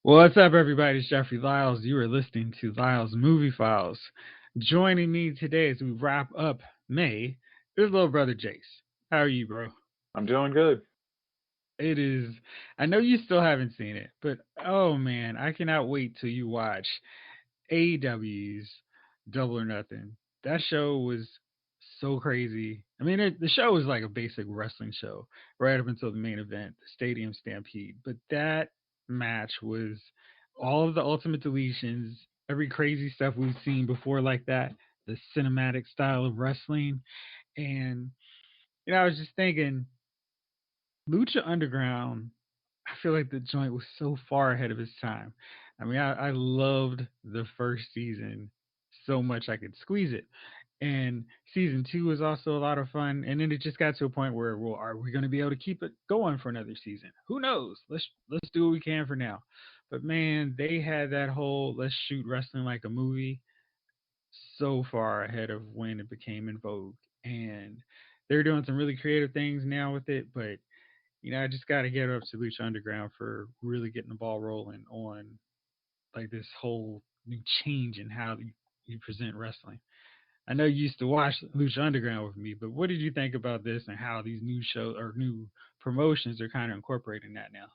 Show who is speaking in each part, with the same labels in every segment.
Speaker 1: What's up, everybody? It's Jeffrey Lyles. You are listening to Lyles Movie Files. Joining me today as we wrap up May is little brother Jace. How are you, bro?
Speaker 2: I'm doing good.
Speaker 1: It is. I know you still haven't seen it, but oh man, I cannot wait till you watch AEW's Double or Nothing. That show was so crazy. I mean, the show was like a basic wrestling show right up until the main event, the Stadium Stampede. But that match was all of the ultimate deletions, every crazy stuff we've seen before, like that, the cinematic style of wrestling. And, I was just thinking, Lucha Underground, I feel like the joint was so far ahead of its time. I mean, I loved the first season so much I could squeeze it. And season two was also a lot of fun. And then it just got to a point where, well, are we going to be able to keep it going for another season? Who knows? Let's do what we can for now. But man, they had that whole let's shoot wrestling like a movie so far ahead of when it became in vogue. And they're doing some really creative things now with it, but I just got to get up to Lucha Underground for really getting the ball rolling on like this whole new change in how you present wrestling. I know you used to watch Lucha Underground with me, but what did you think about this and how these new shows or new promotions are kind of incorporating that now?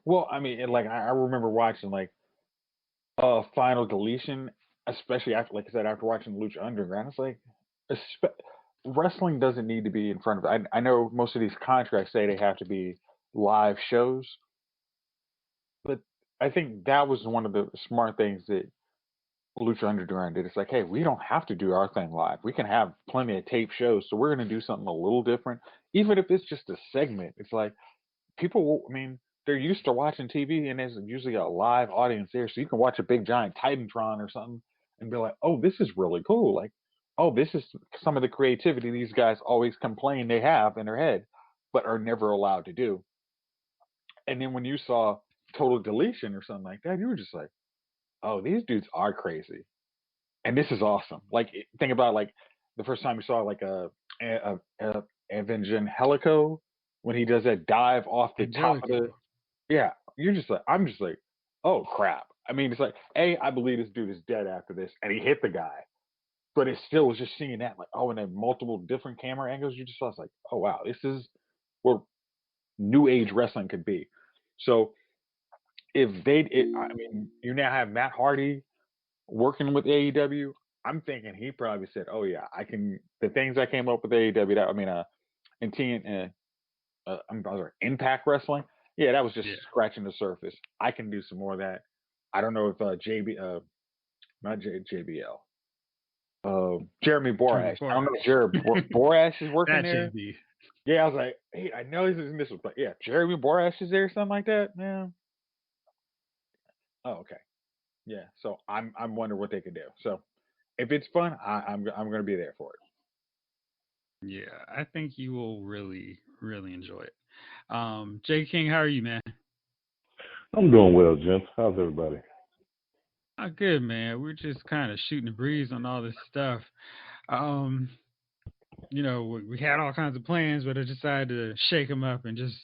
Speaker 2: Well, I mean, I remember watching Final Deletion, especially after, like I said, after watching Lucha Underground. It's like wrestling doesn't need to be in front of. I know most of these contracts say they have to be live shows, but I think that was one of the smart things that Lucha Underground did. It's like, hey, we don't have to do our thing live. We can have plenty of tape shows, so we're going to do something a little different, even if it's just a segment. It's like people, I mean, they're used to watching TV, and there's usually a live audience there, so you can watch a big giant Titantron or something and be like, oh, this is really cool. Like, oh, this is some of the creativity these guys always complain they have in their head, but are never allowed to do. And then when you saw Total Deletion or something like that, you were just like, oh, these dudes are crazy, and this is awesome. Like, think about like the first time you saw like a Evangelico when he does that dive off the top of the.
Speaker 1: Angelico.
Speaker 2: Yeah, I'm just like, oh crap. I mean, it's like, I believe this dude is dead after this, and he hit the guy, but it still was just seeing that, like, oh, and then multiple different camera angles. You just saw, it's like, oh wow, this is where new age wrestling could be. So I mean, you now have Matt Hardy working with AEW. I'm thinking he probably said, oh yeah, I can, the things I came up with AEW. That I mean, in I'm sorry, Impact Wrestling. Yeah, that was just
Speaker 1: Yeah.
Speaker 2: scratching the surface. I can do some more of that. I don't know if not JBL, Jeremy
Speaker 1: Jeremy
Speaker 2: Borash. I don't know if
Speaker 1: Borash.
Speaker 2: Borash is working
Speaker 1: That
Speaker 2: there.
Speaker 1: JB.
Speaker 2: Yeah, I was like, hey, I know he's in this one, but yeah, Jeremy Borash is there, something like that. Yeah. Oh, okay. Yeah. So I'm wondering what they could do. So if it's fun, I'm gonna be there for it.
Speaker 1: Yeah, I think you will really, really enjoy it. Jay King, how are you, man?
Speaker 3: I'm doing well, gents. How's everybody?
Speaker 1: Oh, good, man. We're just kind of shooting the breeze on all this stuff. Um, we had all kinds of plans, but I decided to shake them up and just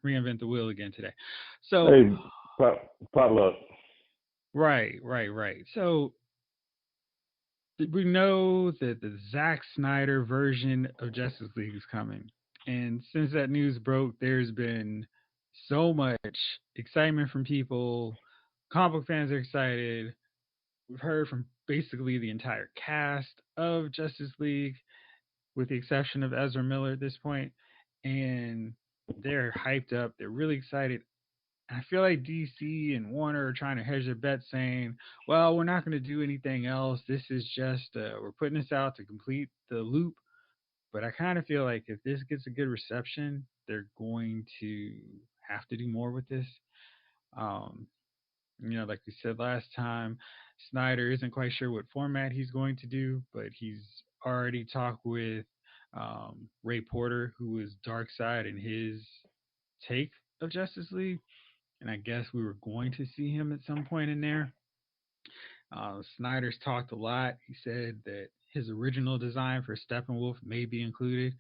Speaker 1: reinvent the wheel again today. So,
Speaker 3: Hey, potluck.
Speaker 1: right, right, right. So we know that the Zack Snyder version of Justice League is coming, and since that news broke, there's been so much excitement from people. Comic book fans are excited. We've heard from basically the entire cast of Justice League, with the exception of Ezra Miller at this point, and they're hyped up. They're really excited. I feel like DC and Warner are trying to hedge their bets, saying, "Well, we're not going to do anything else. This is just we're putting this out to complete the loop." But I kind of feel like if this gets a good reception, they're going to have to do more with this. Um, like we said last time, Snyder isn't quite sure what format he's going to do, but he's already talked with Ray Porter, who was Darkseid in his take of Justice League, and I guess we were going to see him at some point in there. Snyder's talked a lot. He said that his original design for Steppenwolf may be included.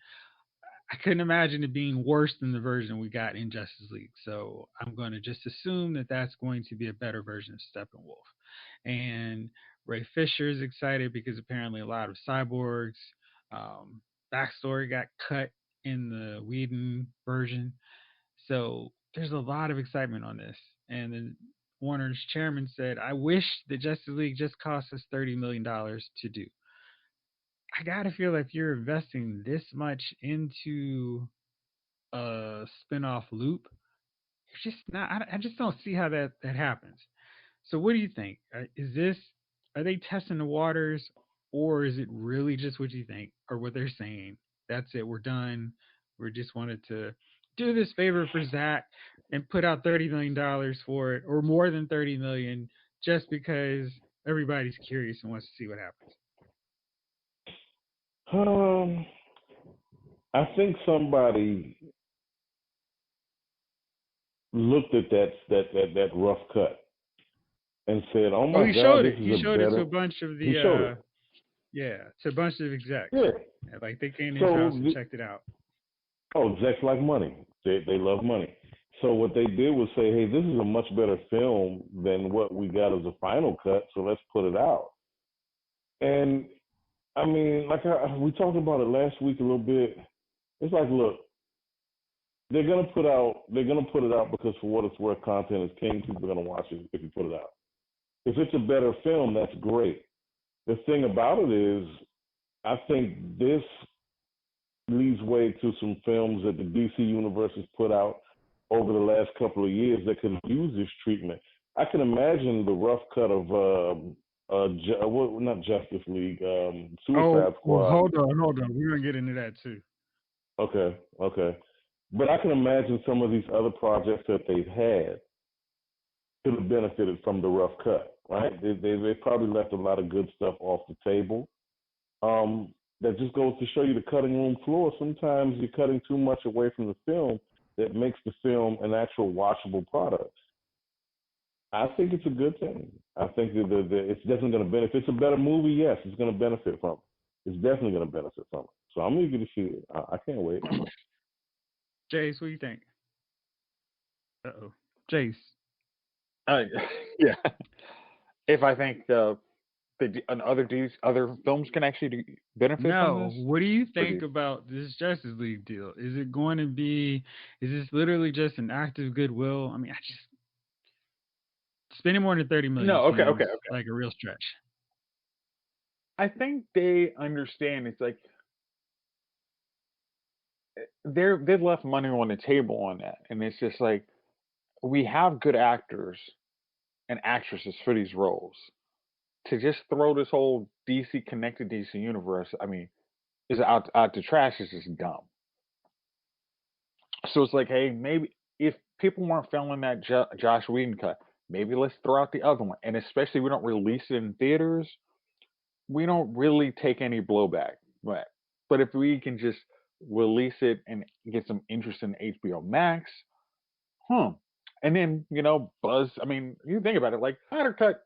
Speaker 1: I couldn't imagine it being worse than the version we got in Justice League. So I'm going to just assume that that's going to be a better version of Steppenwolf. And Ray Fisher is excited because apparently a lot of Cyborg's um, backstory got cut in the Whedon version. So there's a lot of excitement on this. And then Warner's chairman said, I wish the Justice League just cost us $30 million to do. I gotta feel like you're investing this much into a spin-off loop. You're just not. I just don't see how that happens. So what do you think? Is this are they testing the waters, or is it really just what you think or what they're saying? That's it. We're done. We just wanted to do this favor for Zach and put out $30 million for it, or more than 30 million, just because everybody's curious and wants to see what happens.
Speaker 3: Um, I think somebody looked at that rough cut and said, "Oh
Speaker 1: Oh,
Speaker 3: my
Speaker 1: he
Speaker 3: God,
Speaker 1: showed
Speaker 3: this
Speaker 1: it.
Speaker 3: is
Speaker 1: He
Speaker 3: a
Speaker 1: showed it to a
Speaker 3: better."
Speaker 1: bunch of
Speaker 3: He showed
Speaker 1: the
Speaker 3: it.
Speaker 1: yeah, to a bunch of execs.
Speaker 3: Yeah.
Speaker 1: Yeah, like they came to his
Speaker 3: So,
Speaker 1: house and checked it out.
Speaker 3: execs like money. They love money. So what they did was say, "Hey, this is a much better film than what we got as a final cut. So let's put it out." And I mean, we talked about it last week a little bit. It's like, look, they're gonna put it out because for what it's worth, content is king. People are gonna watch it if you put it out. If it's a better film, that's great. The thing about it is, I think this leads way to some films that the DC universe has put out over the last couple of years that could use this treatment. I can imagine the rough cut of not Justice League,
Speaker 1: Oh,
Speaker 3: Suicide
Speaker 1: well,
Speaker 3: Squad.
Speaker 1: hold on. We're gonna get into that too.
Speaker 3: Okay. But I can imagine some of these other projects that they've had could have benefited from the rough cut, right? They probably left a lot of good stuff off the table. That just goes to show you the cutting room floor. Sometimes you're cutting too much away from the film that makes the film an actual watchable product. I think it's a good thing. I think that it's definitely going to benefit. If it's a better movie, yes, it's going to benefit from it. It's definitely going to benefit from it. So I'm eager to see it. I can't wait.
Speaker 1: Jace, what do you think? Jace.
Speaker 2: Uh, yeah. If I think other films can actually benefit from
Speaker 1: No,
Speaker 2: this,
Speaker 1: what do you
Speaker 2: or do
Speaker 1: think about this Justice League deal? Is it going to be? Is this literally just an act of goodwill? I mean, I just spending more than 30 million
Speaker 2: no? Okay.
Speaker 1: seems like a real stretch.
Speaker 2: I think they understand. It's like they've left money on the table on that, and it's just like we have good actors and actresses for these roles. To just throw this whole DC connected DC universe, I mean, is out the trash is just dumb. So it's like, hey, maybe if people weren't feeling that Josh Whedon cut, maybe let's throw out the other one. And especially we don't release it in theaters, we don't really take any blowback. But if we can just release it and get some interest in HBO Max, and then Buzz. I mean, you think about it, like Snyder cut,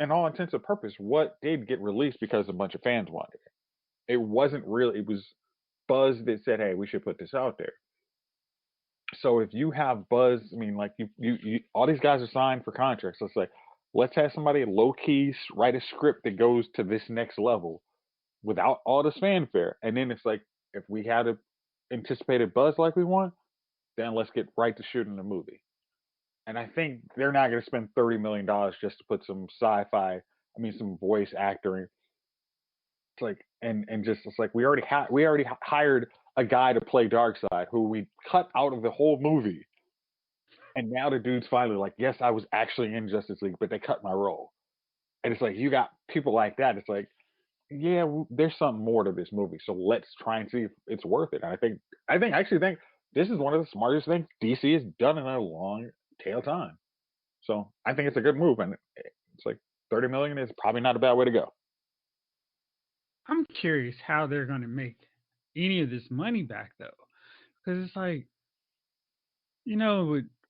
Speaker 2: in all intents and purpose, what did get released because a bunch of fans wanted it. It wasn't really. It was Buzz that said, "Hey, we should put this out there." So if you have Buzz, I mean, like you all these guys are signed for contracts. Let's say, let's have somebody low key write a script that goes to this next level without all this fanfare. And then it's like, if we had a anticipated buzz like we want, then let's get right to shooting the movie. And I think they're not going to spend $30 million just to put some sci-fi, I mean, some voice acting. It's like, and just it's like we already hired a guy to play Darkseid who we cut out of the whole movie, and now the dude's finally like, yes, I was actually in Justice League, but they cut my role. And it's like you got people like that. It's like, yeah, there's something more to this movie, so let's try and see if it's worth it. And I actually think this is one of the smartest things DC has done in a long tail time. So I think it's a good move, and it's like 30 million is probably not a bad way to go.
Speaker 1: I'm curious how they're going to make any of this money back though, because it's like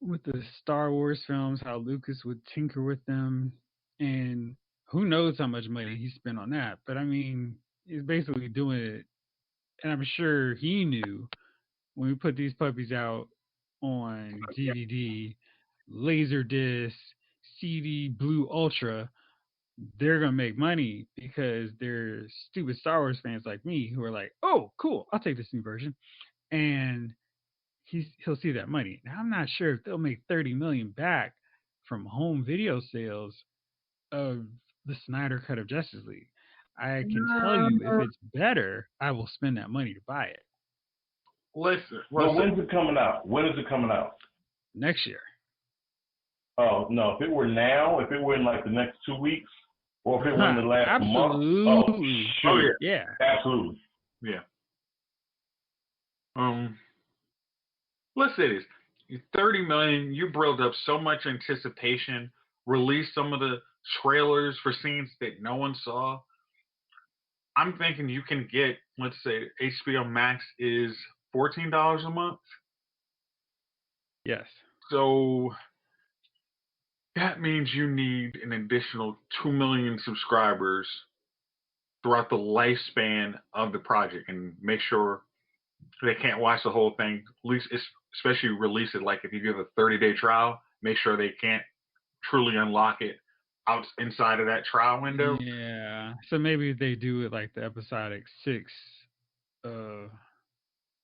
Speaker 1: with the Star Wars films, how Lucas would tinker with them, and who knows how much money he spent on that. But I mean, he's basically doing it and I'm sure he knew when we put these puppies out on DVD, Laserdisc, CD, Blue Ultra, they're gonna make money because they're stupid Star Wars fans like me who are like, "Oh, cool, I'll take this new version," and he'll see that money. Now I'm not sure if they'll make 30 million back from home video sales of the Snyder cut of Justice League. I can tell you if it's better, I will spend that money to buy it
Speaker 2: Listen,
Speaker 3: But
Speaker 2: listen.
Speaker 3: when's it coming out? When is it coming out?
Speaker 1: next year.
Speaker 3: Oh no! If it were now, if it were in like the next 2 weeks, or if it were in the last month, oh
Speaker 1: Absolutely.
Speaker 2: Oh
Speaker 3: shoot,
Speaker 1: Yeah.
Speaker 3: absolutely.
Speaker 2: yeah. Let's say this: 30 million. You built up so much anticipation. Release some of the trailers for scenes that no one saw. I'm thinking you can get, let's say, HBO Max is $14 a month.
Speaker 1: Yes.
Speaker 2: So that means you need an additional 2 million subscribers throughout the lifespan of the project and make sure they can't watch the whole thing. At least, especially release it like if you give a 30-day trial, make sure they can't truly unlock it out inside of that trial window.
Speaker 1: Yeah. So maybe they do it like the episodic 6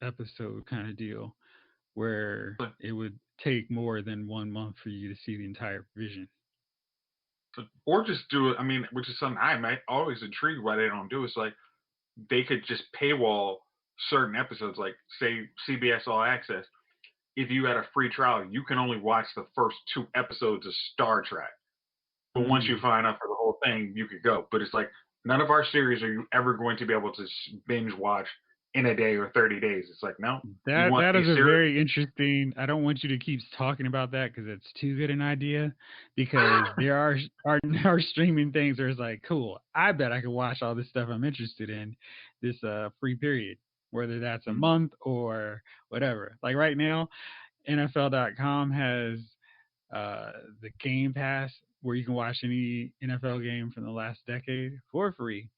Speaker 1: episode kind of deal where it would take more than 1 month for you to see the entire vision.
Speaker 2: Or just do it. I mean, which is something I'm always intrigued why they don't do. It's like they could just paywall certain episodes, like say CBS All Access. If you had a free trial, you can only watch the first 2 episodes of Star Trek. But once you
Speaker 1: Mm.
Speaker 2: sign up for the whole thing, you could go. But it's like none of our series are you ever going to be able to binge watch in a day or 30 days. It's like, no, you want
Speaker 1: That
Speaker 2: a
Speaker 1: is a
Speaker 2: series.
Speaker 1: very interesting. I don't want you to keep talking about that because it's too good an idea. Because there are streaming things where it's like, cool. I bet I could watch all this stuff I'm interested in this free period, whether that's a month or whatever. Like right now, NFL.com has the Game Pass where you can watch any NFL game from the last decade for free.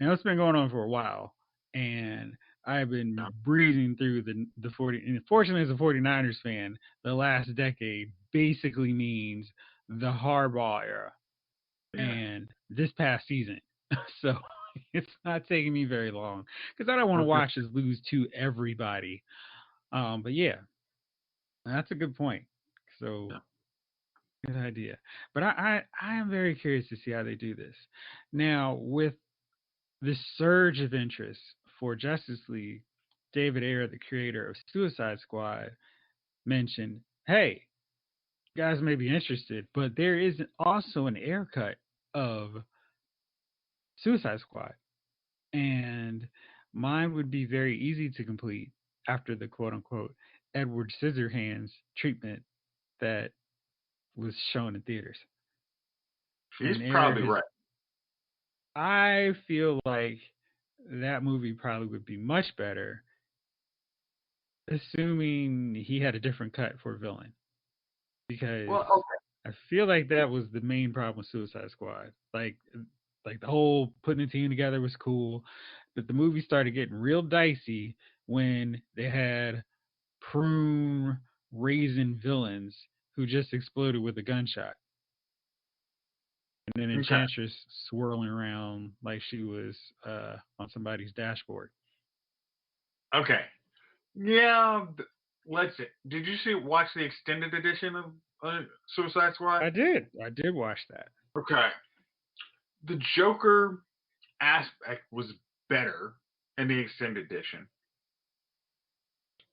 Speaker 1: And it's been going on for a while. And I've been breezing through the 40. And fortunately, as a 49ers fan, the last decade basically means the Harbaugh era
Speaker 2: Yeah.
Speaker 1: and this past season. So it's not taking me very long because I don't want to
Speaker 2: Okay.
Speaker 1: watch us lose to everybody. But yeah, that's a good point. So
Speaker 2: Yeah.
Speaker 1: good idea. But I am very curious to see how they do this. Now, with this surge of interest for Justice League, David Ayer, the creator of Suicide Squad, mentioned, hey, you guys may be interested, but there is also an Ayer cut of Suicide Squad. And mine would be very easy to complete after the quote unquote Edward Scissorhands treatment that was shown in theaters.
Speaker 2: She's
Speaker 1: And Ayer
Speaker 2: probably
Speaker 1: has
Speaker 2: right.
Speaker 1: I feel like that movie probably would be much better, assuming he had a different cut for villain. Because
Speaker 2: Well,
Speaker 1: I feel like that was the main problem with Suicide Squad. Like the whole putting the team together was cool, but the movie started getting real dicey when they had prune raisin villains who just exploded with a gunshot. And then
Speaker 2: okay.
Speaker 1: Enchantress swirling around like she was on somebody's dashboard.
Speaker 2: Okay. Yeah. Let's see. Did you watch the extended edition of Suicide Squad?
Speaker 1: I did. I did watch that.
Speaker 2: Okay. The Joker aspect was better in the extended edition.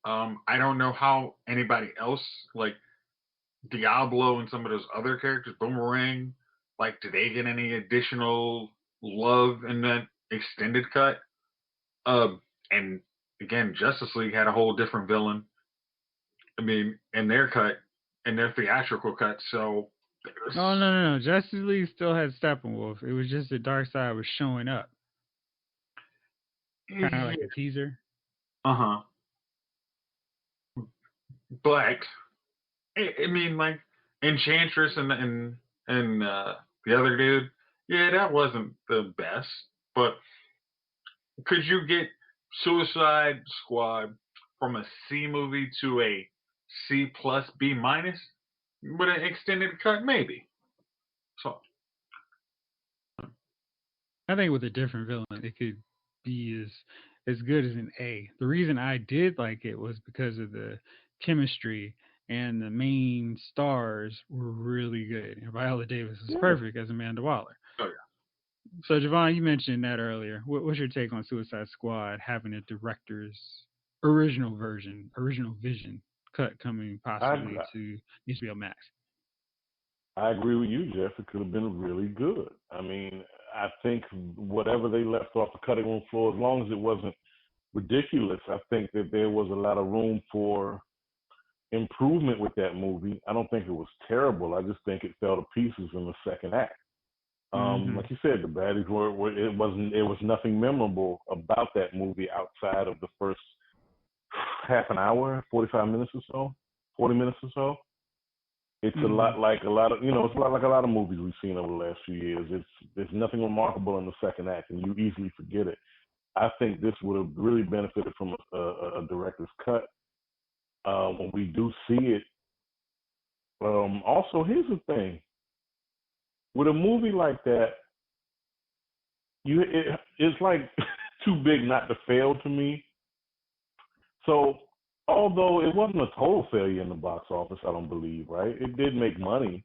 Speaker 2: I don't know how anybody else, like Diablo and some of those other characters, Boomerang, like, do they get any additional love in that extended cut? And again, Justice League had a whole different villain. I mean, in their cut, in their theatrical cut. So,
Speaker 1: Oh no. Justice League still had Steppenwolf. It was just that Darkseid was showing up, kind of
Speaker 2: yeah,
Speaker 1: like a teaser.
Speaker 2: uh huh. But I mean, like Enchantress and the other dude, yeah, that wasn't the best. But could you get Suicide Squad from a C movie to a C plus B minus with an extended cut, maybe. So
Speaker 1: I think with a different villain, it could be as good as an A. The reason I did like it was because of the chemistry and the main stars were really good. And Viola Davis was
Speaker 3: Yeah.
Speaker 1: perfect as Amanda Waller.
Speaker 2: oh yeah.
Speaker 1: So Javon, you mentioned that earlier. What's your take on Suicide Squad having a director's original version, original vision cut coming possibly
Speaker 3: I
Speaker 1: to HBO Max?
Speaker 3: I agree with you, Jeff. It could have been really good. I mean, I think whatever they left off the cutting room floor, as long as it wasn't ridiculous, I think that there was a lot of room for improvement with that movie. I don't think it was terrible. I just think it fell to pieces in the second act.
Speaker 1: Mm-hmm.
Speaker 3: Like you said, the baddies were it was nothing memorable about that movie outside of the first half an hour, 45 minutes or so, 40 minutes or so. It's a
Speaker 1: Mm-hmm.
Speaker 3: lot like a lot of it's a lot like a lot of movies we've seen over the last few years. There's nothing remarkable in the second act, and you easily forget it. I think this would have really benefited from a director's cut when we do see it. Also, here's the thing: with a movie like that, it's like too big not to fail to me. So, although it wasn't a total failure in the box office, I don't believe, right? It did make money,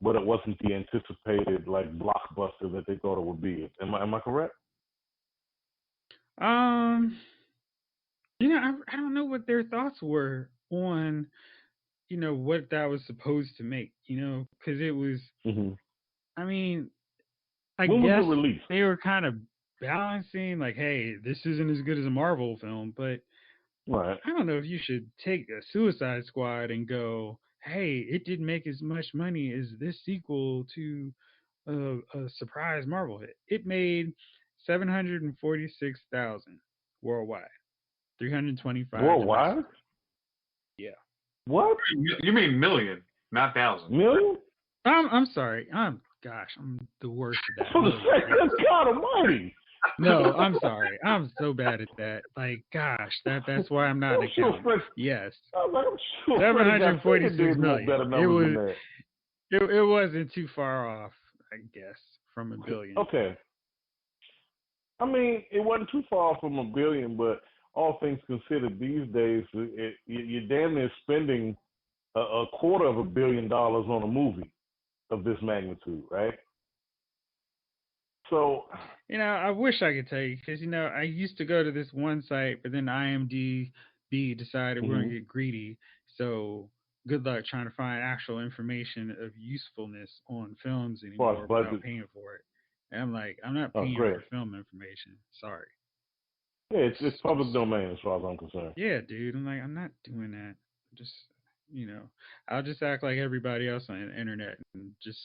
Speaker 3: but it wasn't the anticipated like blockbuster that they thought it would be. Am I correct?
Speaker 1: Um, I don't know what their thoughts were on, what that was supposed to make, because it was,
Speaker 3: Hmm.
Speaker 1: I mean, I
Speaker 3: When was it
Speaker 1: guess
Speaker 3: released?
Speaker 1: they were kind of balancing, like, hey, this isn't as good as a Marvel film, but
Speaker 3: Right.
Speaker 1: I don't know if you should take a Suicide Squad and go, hey, it didn't make as much money as this sequel to a surprise Marvel hit. It made 746,000 worldwide, 325
Speaker 3: Worldwide?
Speaker 1: domestically. Yeah.
Speaker 3: What?
Speaker 2: You mean million, not thousand.
Speaker 3: Million?
Speaker 1: I'm sorry. I'm the worst at
Speaker 3: That's
Speaker 1: that.
Speaker 3: what I'm
Speaker 1: Million.
Speaker 3: saying.
Speaker 1: Yes.
Speaker 3: Good God Almighty!
Speaker 1: No, I'm sorry. I'm so bad at that. Like, gosh, that's why I'm not an
Speaker 3: I'm sure
Speaker 1: accountant.
Speaker 3: Fred.
Speaker 1: Yes,
Speaker 3: I'm sure Freddie got Singer
Speaker 1: 746
Speaker 3: did more
Speaker 1: million.
Speaker 3: better
Speaker 1: It
Speaker 3: numbers than
Speaker 1: was
Speaker 3: that.
Speaker 1: it wasn't too far off, I guess, from a billion.
Speaker 3: Okay. I mean, it wasn't too far from a billion, but all things considered, these days, you're damn near spending a quarter of $1 billion on a movie of this magnitude, right? So,
Speaker 1: I wish I could tell you because I used to go to this one site, but then IMDb decided we're gonna
Speaker 3: hmm
Speaker 1: get greedy. So good luck trying to find actual information of usefulness on films
Speaker 3: as far
Speaker 1: anymore
Speaker 3: as
Speaker 1: without
Speaker 3: budget,
Speaker 1: paying for it. And I'm like, I'm not
Speaker 3: oh,
Speaker 1: paying
Speaker 3: great.
Speaker 1: for film information. Sorry.
Speaker 3: Yeah, it's
Speaker 1: Just
Speaker 3: public domain as far as I'm concerned.
Speaker 1: yeah, dude. I'm like, I'm not doing that. Just I'll just act like everybody else on the internet and just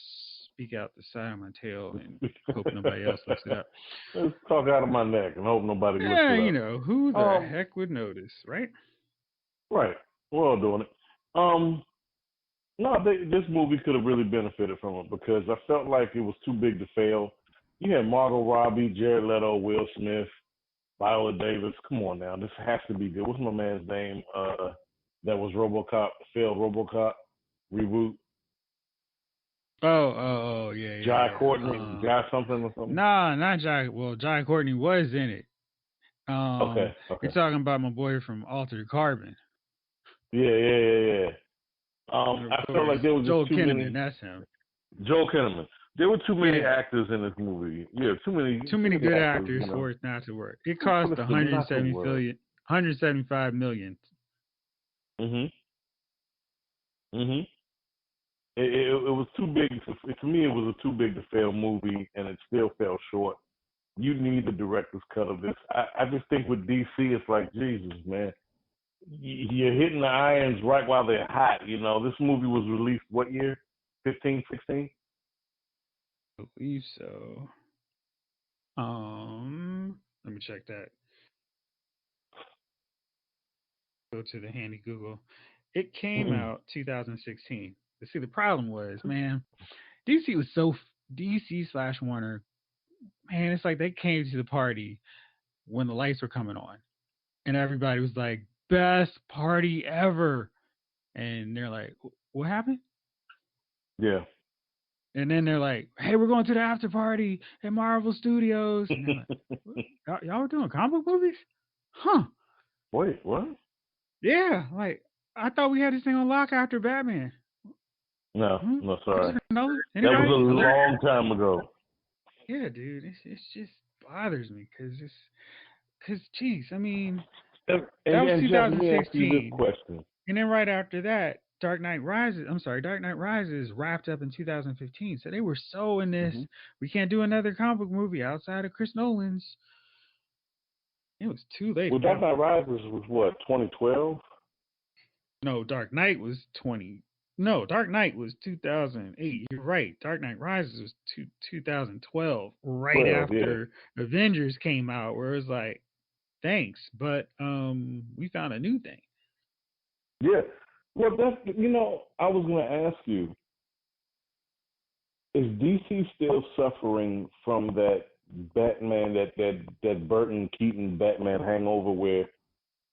Speaker 1: speak out the side of my tail and hope nobody else looks it up.
Speaker 3: Let's talk out of my neck and hope nobody looks
Speaker 1: Yeah,
Speaker 3: it up.
Speaker 1: who the
Speaker 3: Um,
Speaker 1: heck would notice, right?
Speaker 3: right. We're all doing it. No, this movie could have really benefited from it because I felt like it was too big to fail. You had Margot Robbie, Jared Leto, Will Smith, Viola Davis. Come on now, this has to be good. What's my man's name? That was RoboCop, failed RoboCop reboot.
Speaker 1: Yeah, yeah,
Speaker 3: Jai
Speaker 1: yeah.
Speaker 3: Courtney, Jai something or something.
Speaker 1: Nah, not Jai. Well, Jai Courtney was in it.
Speaker 3: Okay,
Speaker 1: You're
Speaker 3: okay.
Speaker 1: talking about my boy from Altered Carbon,
Speaker 3: Yeah.
Speaker 1: and of
Speaker 3: I felt
Speaker 1: course
Speaker 3: like there was just
Speaker 1: Joel
Speaker 3: too
Speaker 1: Kinnaman.
Speaker 3: many.
Speaker 1: That's him.
Speaker 3: Joel Kinnaman. There were too many
Speaker 1: Yeah,
Speaker 3: actors in this movie. Yeah, too many,
Speaker 1: too
Speaker 3: too
Speaker 1: many
Speaker 3: many
Speaker 1: good
Speaker 3: actors.
Speaker 1: actors for it not to work. It cost
Speaker 3: Listen, not to work.
Speaker 1: 175 million.
Speaker 3: Mhm. Mhm. It was too big to me. It was a too big to fail movie, and it still fell short. You need the director's cut of this. I just think with DC, it's like Jesus, man. You're hitting the irons right while they're hot. This movie was released what year? 15, 16?
Speaker 1: I believe so. Let me check that. Go to the handy Google. It came out 2016. But see, the problem was, man, DC was so DC slash Warner. Man, it's like they came to the party when the lights were coming on, and everybody was like, "Best party ever," and they're like, "What happened?"
Speaker 3: Yeah.
Speaker 1: And then they're like, "Hey, we're going to the after party at Marvel Studios," and they're like, "What? Y'all were doing comic book movies, huh?"
Speaker 3: Wait, what?
Speaker 1: Yeah, like I thought we had this thing on lock after Batman.
Speaker 3: No,
Speaker 1: Hmm?
Speaker 3: no, sorry.
Speaker 1: Christopher Nolan?
Speaker 3: That was
Speaker 1: Anybody?
Speaker 3: a
Speaker 1: Hello?
Speaker 3: long time ago.
Speaker 1: Yeah, dude, it's just bothers me because geez, I mean that was
Speaker 3: And Jeff, let me ask you this
Speaker 1: 2016,
Speaker 3: question.
Speaker 1: and then right after that, Dark Knight Rises. I'm sorry, Dark Knight Rises wrapped up in 2015. So they were so in this.
Speaker 3: Hmm.
Speaker 1: We can't do another comic book movie outside of Chris Nolan's. It was too late
Speaker 3: Well,
Speaker 1: at
Speaker 3: Dark
Speaker 1: that
Speaker 3: Knight
Speaker 1: point.
Speaker 3: Rises was what, 2012?
Speaker 1: No, Dark Knight was 20. No, Dark Knight was 2008. You're right. Dark Knight Rises was 2012, right
Speaker 3: 12, yeah.
Speaker 1: after Avengers came out, where it was like, thanks, but we found a new thing.
Speaker 3: Yeah. Well, I was going to ask you, is DC still suffering from that Batman, that Burton Keaton Batman hangover where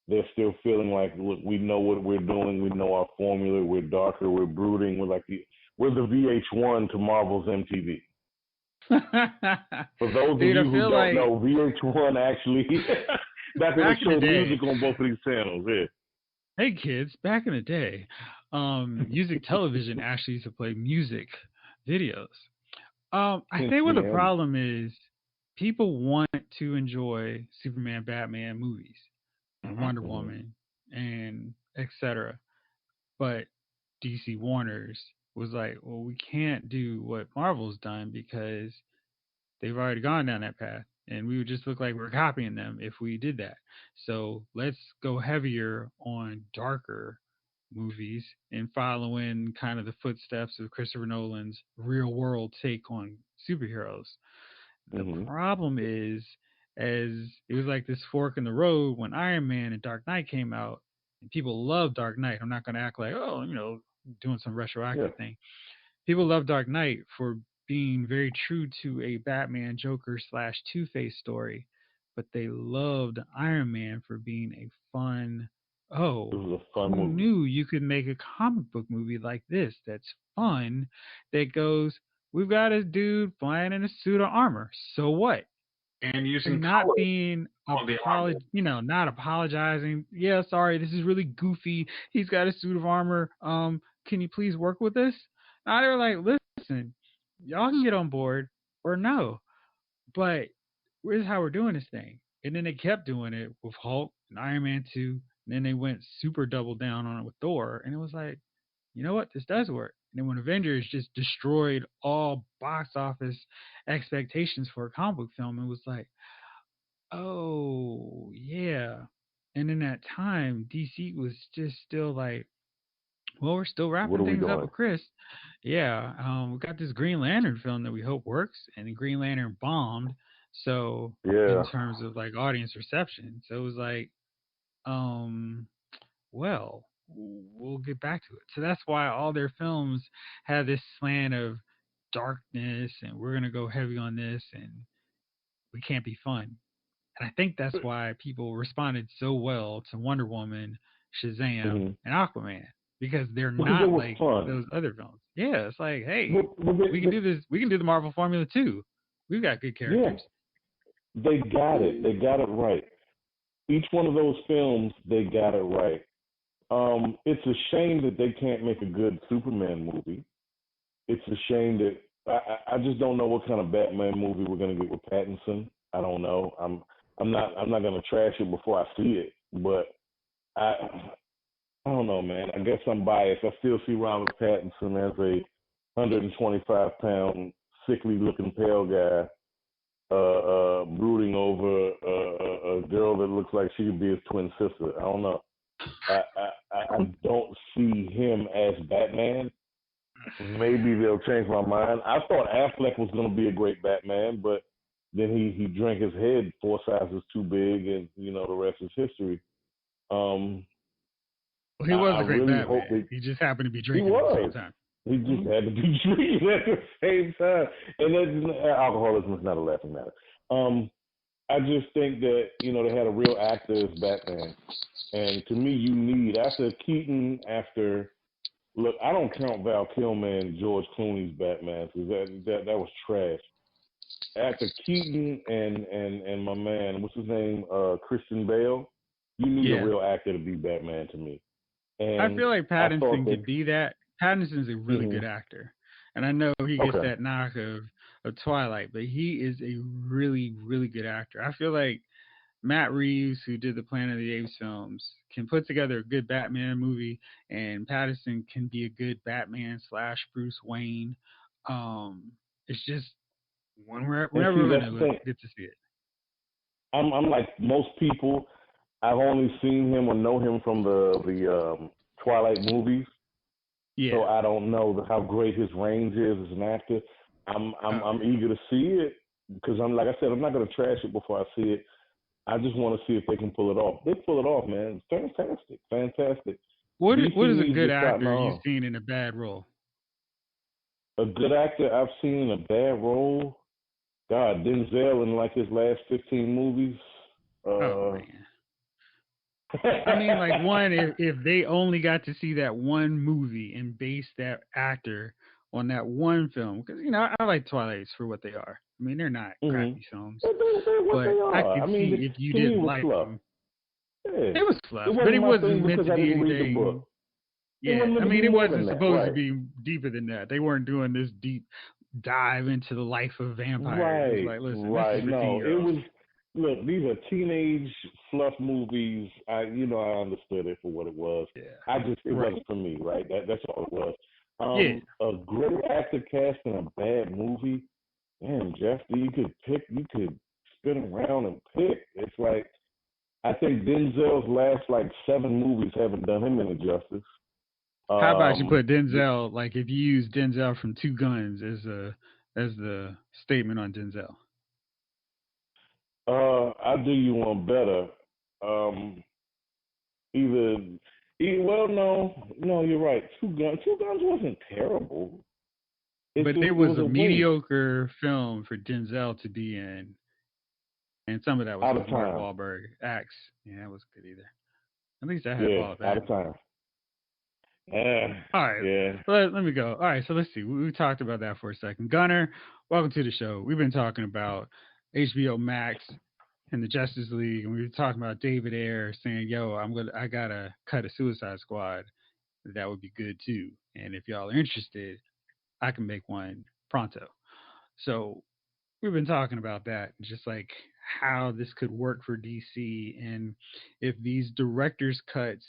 Speaker 3: they're still feeling like, look, we know what we're doing, we know our formula, we're darker, we're brooding, we're the VH1 to Marvel's MTV. For those of
Speaker 1: Dude, I
Speaker 3: you who
Speaker 1: feel
Speaker 3: don't
Speaker 1: like
Speaker 3: know, VH1 actually back when they
Speaker 1: back in the
Speaker 3: showed
Speaker 1: day,
Speaker 3: music on both of these channels. Yeah.
Speaker 1: hey kids, back in the day, music television actually used to play music videos. I
Speaker 3: 10
Speaker 1: think what the
Speaker 3: p.m.
Speaker 1: problem is, people want to enjoy Superman, Batman movies, and Wonder
Speaker 3: Hmm.
Speaker 1: Woman, and etc. But DC Warner's was like, well, we can't do what Marvel's done because they've already gone down that path, and we would just look like we're copying them if we did that. So let's go heavier on darker movies and following kind of the footsteps of Christopher Nolan's real world take on superheroes. The
Speaker 3: Hmm.
Speaker 1: problem is, as it was like this fork in the road when Iron Man and Dark Knight came out, and people love Dark Knight. I'm not going to act like, oh, doing some
Speaker 3: Yeah.
Speaker 1: retroactive thing. People love Dark Knight for being very true to a Batman Joker slash Two Face story, but they loved Iron Man for being a fun.
Speaker 3: It
Speaker 1: Oh,
Speaker 3: was a fun
Speaker 1: who
Speaker 3: movie.
Speaker 1: knew you could make a comic book movie like this that's fun, that goes, we've got a dude flying in a suit of armor. So what?
Speaker 2: And using
Speaker 1: And not
Speaker 2: color
Speaker 1: being
Speaker 2: on the armor.
Speaker 1: not apologizing. Yeah, sorry, this is really goofy. He's got a suit of armor. Can you please work with this? Now they're like, listen, y'all can get on board or no, but here's how we're doing this thing. And then they kept doing it with Hulk and Iron Man 2. And then they went super double down on it with Thor. And it was like, you know what? This does work. And then when Avengers just destroyed all box office expectations for a comic book film, it was like, oh, yeah. And in that time, DC was just still like, well, we're still
Speaker 3: What
Speaker 1: wrapping
Speaker 3: are we
Speaker 1: things up
Speaker 3: doing?
Speaker 1: with Chris. Yeah, we got this Green Lantern film that we hope works, and Green Lantern bombed. So in
Speaker 3: Yeah.
Speaker 1: terms of like audience reception, so it was like, um, well, we'll get back to it. So that's why all their films have this slant of darkness, and we're gonna go heavy on this, and we can't be fun. And I think that's why people responded so well to Wonder Woman, Shazam,
Speaker 3: Hmm.
Speaker 1: and Aquaman, because they're
Speaker 3: Because it
Speaker 1: not
Speaker 3: was
Speaker 1: like
Speaker 3: fun.
Speaker 1: those other films. Yeah, it's like, hey,
Speaker 3: But
Speaker 1: we can do this. We can do the Marvel formula too. We've got good
Speaker 3: yeah,
Speaker 1: characters.
Speaker 3: they got it. They got it right. Each one of those films, they got it right. It's a shame that they can't make a good Superman movie. It's a shame that I just don't know what kind of Batman movie we're gonna get with Pattinson. I don't know. I'm not gonna trash it before I see it, but I I don't know, man. I guess I'm biased. I still see Robert Pattinson as a 125-pound, sickly looking pale guy, brooding over a girl that looks like she could be his twin sister. I don't know. I don't see him as Batman. Maybe they'll change my mind. I thought Affleck was going to be a great Batman, but then he drank his head 4 sizes too big, and the rest is history. Um,
Speaker 1: Well, he was
Speaker 3: I
Speaker 1: a great
Speaker 3: really hope
Speaker 1: Batman.
Speaker 3: that
Speaker 1: He just happened to be
Speaker 3: he
Speaker 1: drinking at the same
Speaker 3: was.
Speaker 1: time.
Speaker 3: He just had to be drinking at the same time, and alcoholism is not a laughing matter. Um, I just think that they had a real actor as Batman, and to me, you need after Keaton, after look, I don't count Val Kilmer and George Clooney's Batman because that was trash. After Keaton and my man, what's his name, Christian Bale, you need a
Speaker 1: Yeah.
Speaker 3: real actor to be Batman to me.
Speaker 1: I
Speaker 3: And
Speaker 1: feel like
Speaker 3: I thought
Speaker 1: Pattinson
Speaker 3: that.
Speaker 1: could be that. Pattinson's a really
Speaker 3: Hmm.
Speaker 1: good actor. And I know he gets
Speaker 3: Okay.
Speaker 1: that knock of Twilight, but he is a really, really good actor. I feel like Matt Reeves, who did the Planet of the Apes films, can put together a good Batman movie, and Pattinson can be a good Batman slash Bruce Wayne. It's just we're
Speaker 3: And
Speaker 1: never
Speaker 3: see,
Speaker 1: going
Speaker 3: that's
Speaker 1: to
Speaker 3: the thing.
Speaker 1: get to see it.
Speaker 3: I'm like most people. I've only seen him or know him from the Twilight movies, so
Speaker 1: Yeah.
Speaker 3: I don't know how great his range is as an actor.
Speaker 1: Oh
Speaker 3: I'm eager to see it because I'm like I said, I'm not going to trash it before I see it. I just want to see if they can pull it off. They pull it off, man. It's fantastic, fantastic. DC
Speaker 1: What is a
Speaker 3: needs
Speaker 1: good
Speaker 3: to stop
Speaker 1: actor you've
Speaker 3: now.
Speaker 1: seen in a bad role?
Speaker 3: A good actor I've seen in a bad role. God, Denzel in like his last 15 movies.
Speaker 1: Oh man. I mean, like one, if they only got to see that one movie and base that actor on that one film, because I like Twilights for what they are. I mean, they're not
Speaker 3: hmm
Speaker 1: crappy films,
Speaker 3: They're what
Speaker 1: but
Speaker 3: they
Speaker 1: I
Speaker 3: are.
Speaker 1: could
Speaker 3: I mean,
Speaker 1: see if you
Speaker 3: to me, it
Speaker 1: didn't
Speaker 3: was
Speaker 1: like
Speaker 3: fluff.
Speaker 1: them.
Speaker 3: Yeah,
Speaker 1: It was
Speaker 3: it
Speaker 1: fluff, but
Speaker 3: wasn't
Speaker 1: it
Speaker 3: my
Speaker 1: wasn't
Speaker 3: thing
Speaker 1: meant
Speaker 3: because
Speaker 1: to
Speaker 3: I
Speaker 1: be
Speaker 3: didn't read the
Speaker 1: anything.
Speaker 3: book. It
Speaker 1: Yeah,
Speaker 3: wasn't
Speaker 1: I
Speaker 3: meant to
Speaker 1: mean,
Speaker 3: be
Speaker 1: it
Speaker 3: more than
Speaker 1: wasn't
Speaker 3: that,
Speaker 1: supposed to
Speaker 3: right?
Speaker 1: be deeper than that. They weren't doing this deep dive into the life of vampires. It was
Speaker 3: Right,
Speaker 1: like, listen, this is
Speaker 3: right.
Speaker 1: for
Speaker 3: No, it
Speaker 1: 10-year-olds.
Speaker 3: was. Look, these are teenage fluff movies. I understood it for what it was.
Speaker 1: Yeah,
Speaker 3: It
Speaker 1: right.
Speaker 3: wasn't for me, right? That's all it was.
Speaker 1: Yeah.
Speaker 3: A great actor cast in a bad movie. Man, Jeff, you could spin around and pick. It's like I think Denzel's last like 7 movies haven't done him any justice.
Speaker 1: How about you
Speaker 3: Um,
Speaker 1: put Denzel? Like if you use Denzel from Two Guns as the statement on Denzel.
Speaker 3: I'll do you one better. Um, either, well, no, you're right. Two Guns wasn't terrible.
Speaker 1: But there
Speaker 3: It
Speaker 1: was
Speaker 3: was
Speaker 1: a
Speaker 3: a waste.
Speaker 1: mediocre film for Denzel to be in, and some of that was
Speaker 3: Out
Speaker 1: because
Speaker 3: of
Speaker 1: Mark
Speaker 3: time.
Speaker 1: Wahlberg acts. Yeah, that wasn't good either. At least I had
Speaker 3: Yeah,
Speaker 1: followed
Speaker 3: out
Speaker 1: back.
Speaker 3: of time.
Speaker 1: All right,
Speaker 3: Yeah.
Speaker 1: let me go. All right, so let's see. We talked about that for a second. Gunner, welcome to the show. We've been talking about HBO Max and the Justice League, and we were talking about David Ayer saying, "Yo, I gotta cut a Suicide Squad. That would be good too. And if y'all are interested, I can make one pronto." So we've been talking about that, just like how this could work for DC, and if these director's cuts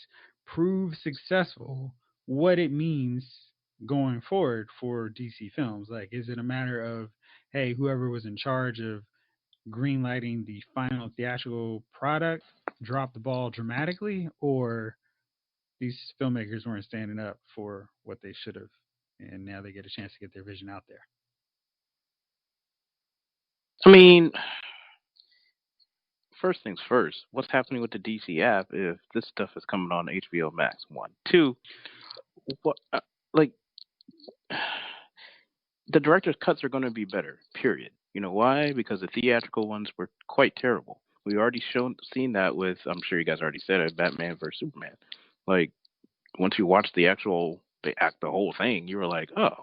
Speaker 1: prove successful, what it means going forward for DC films. Like, is it a matter of, hey, whoever was in charge of greenlighting the final theatrical product dropped the ball dramatically, or these filmmakers weren't standing up for what they should have, and now they get a chance to get their vision out there?
Speaker 4: I mean, first things first. What's happening with the DC app if this stuff is coming on HBO Max? One, two. What? Like the director's cuts are going to be better. Period. You know why? Because the theatrical ones were quite terrible. We already seen that with. I'm sure you guys already said it. Batman versus Superman. Like once you watch the whole thing, you were like, oh,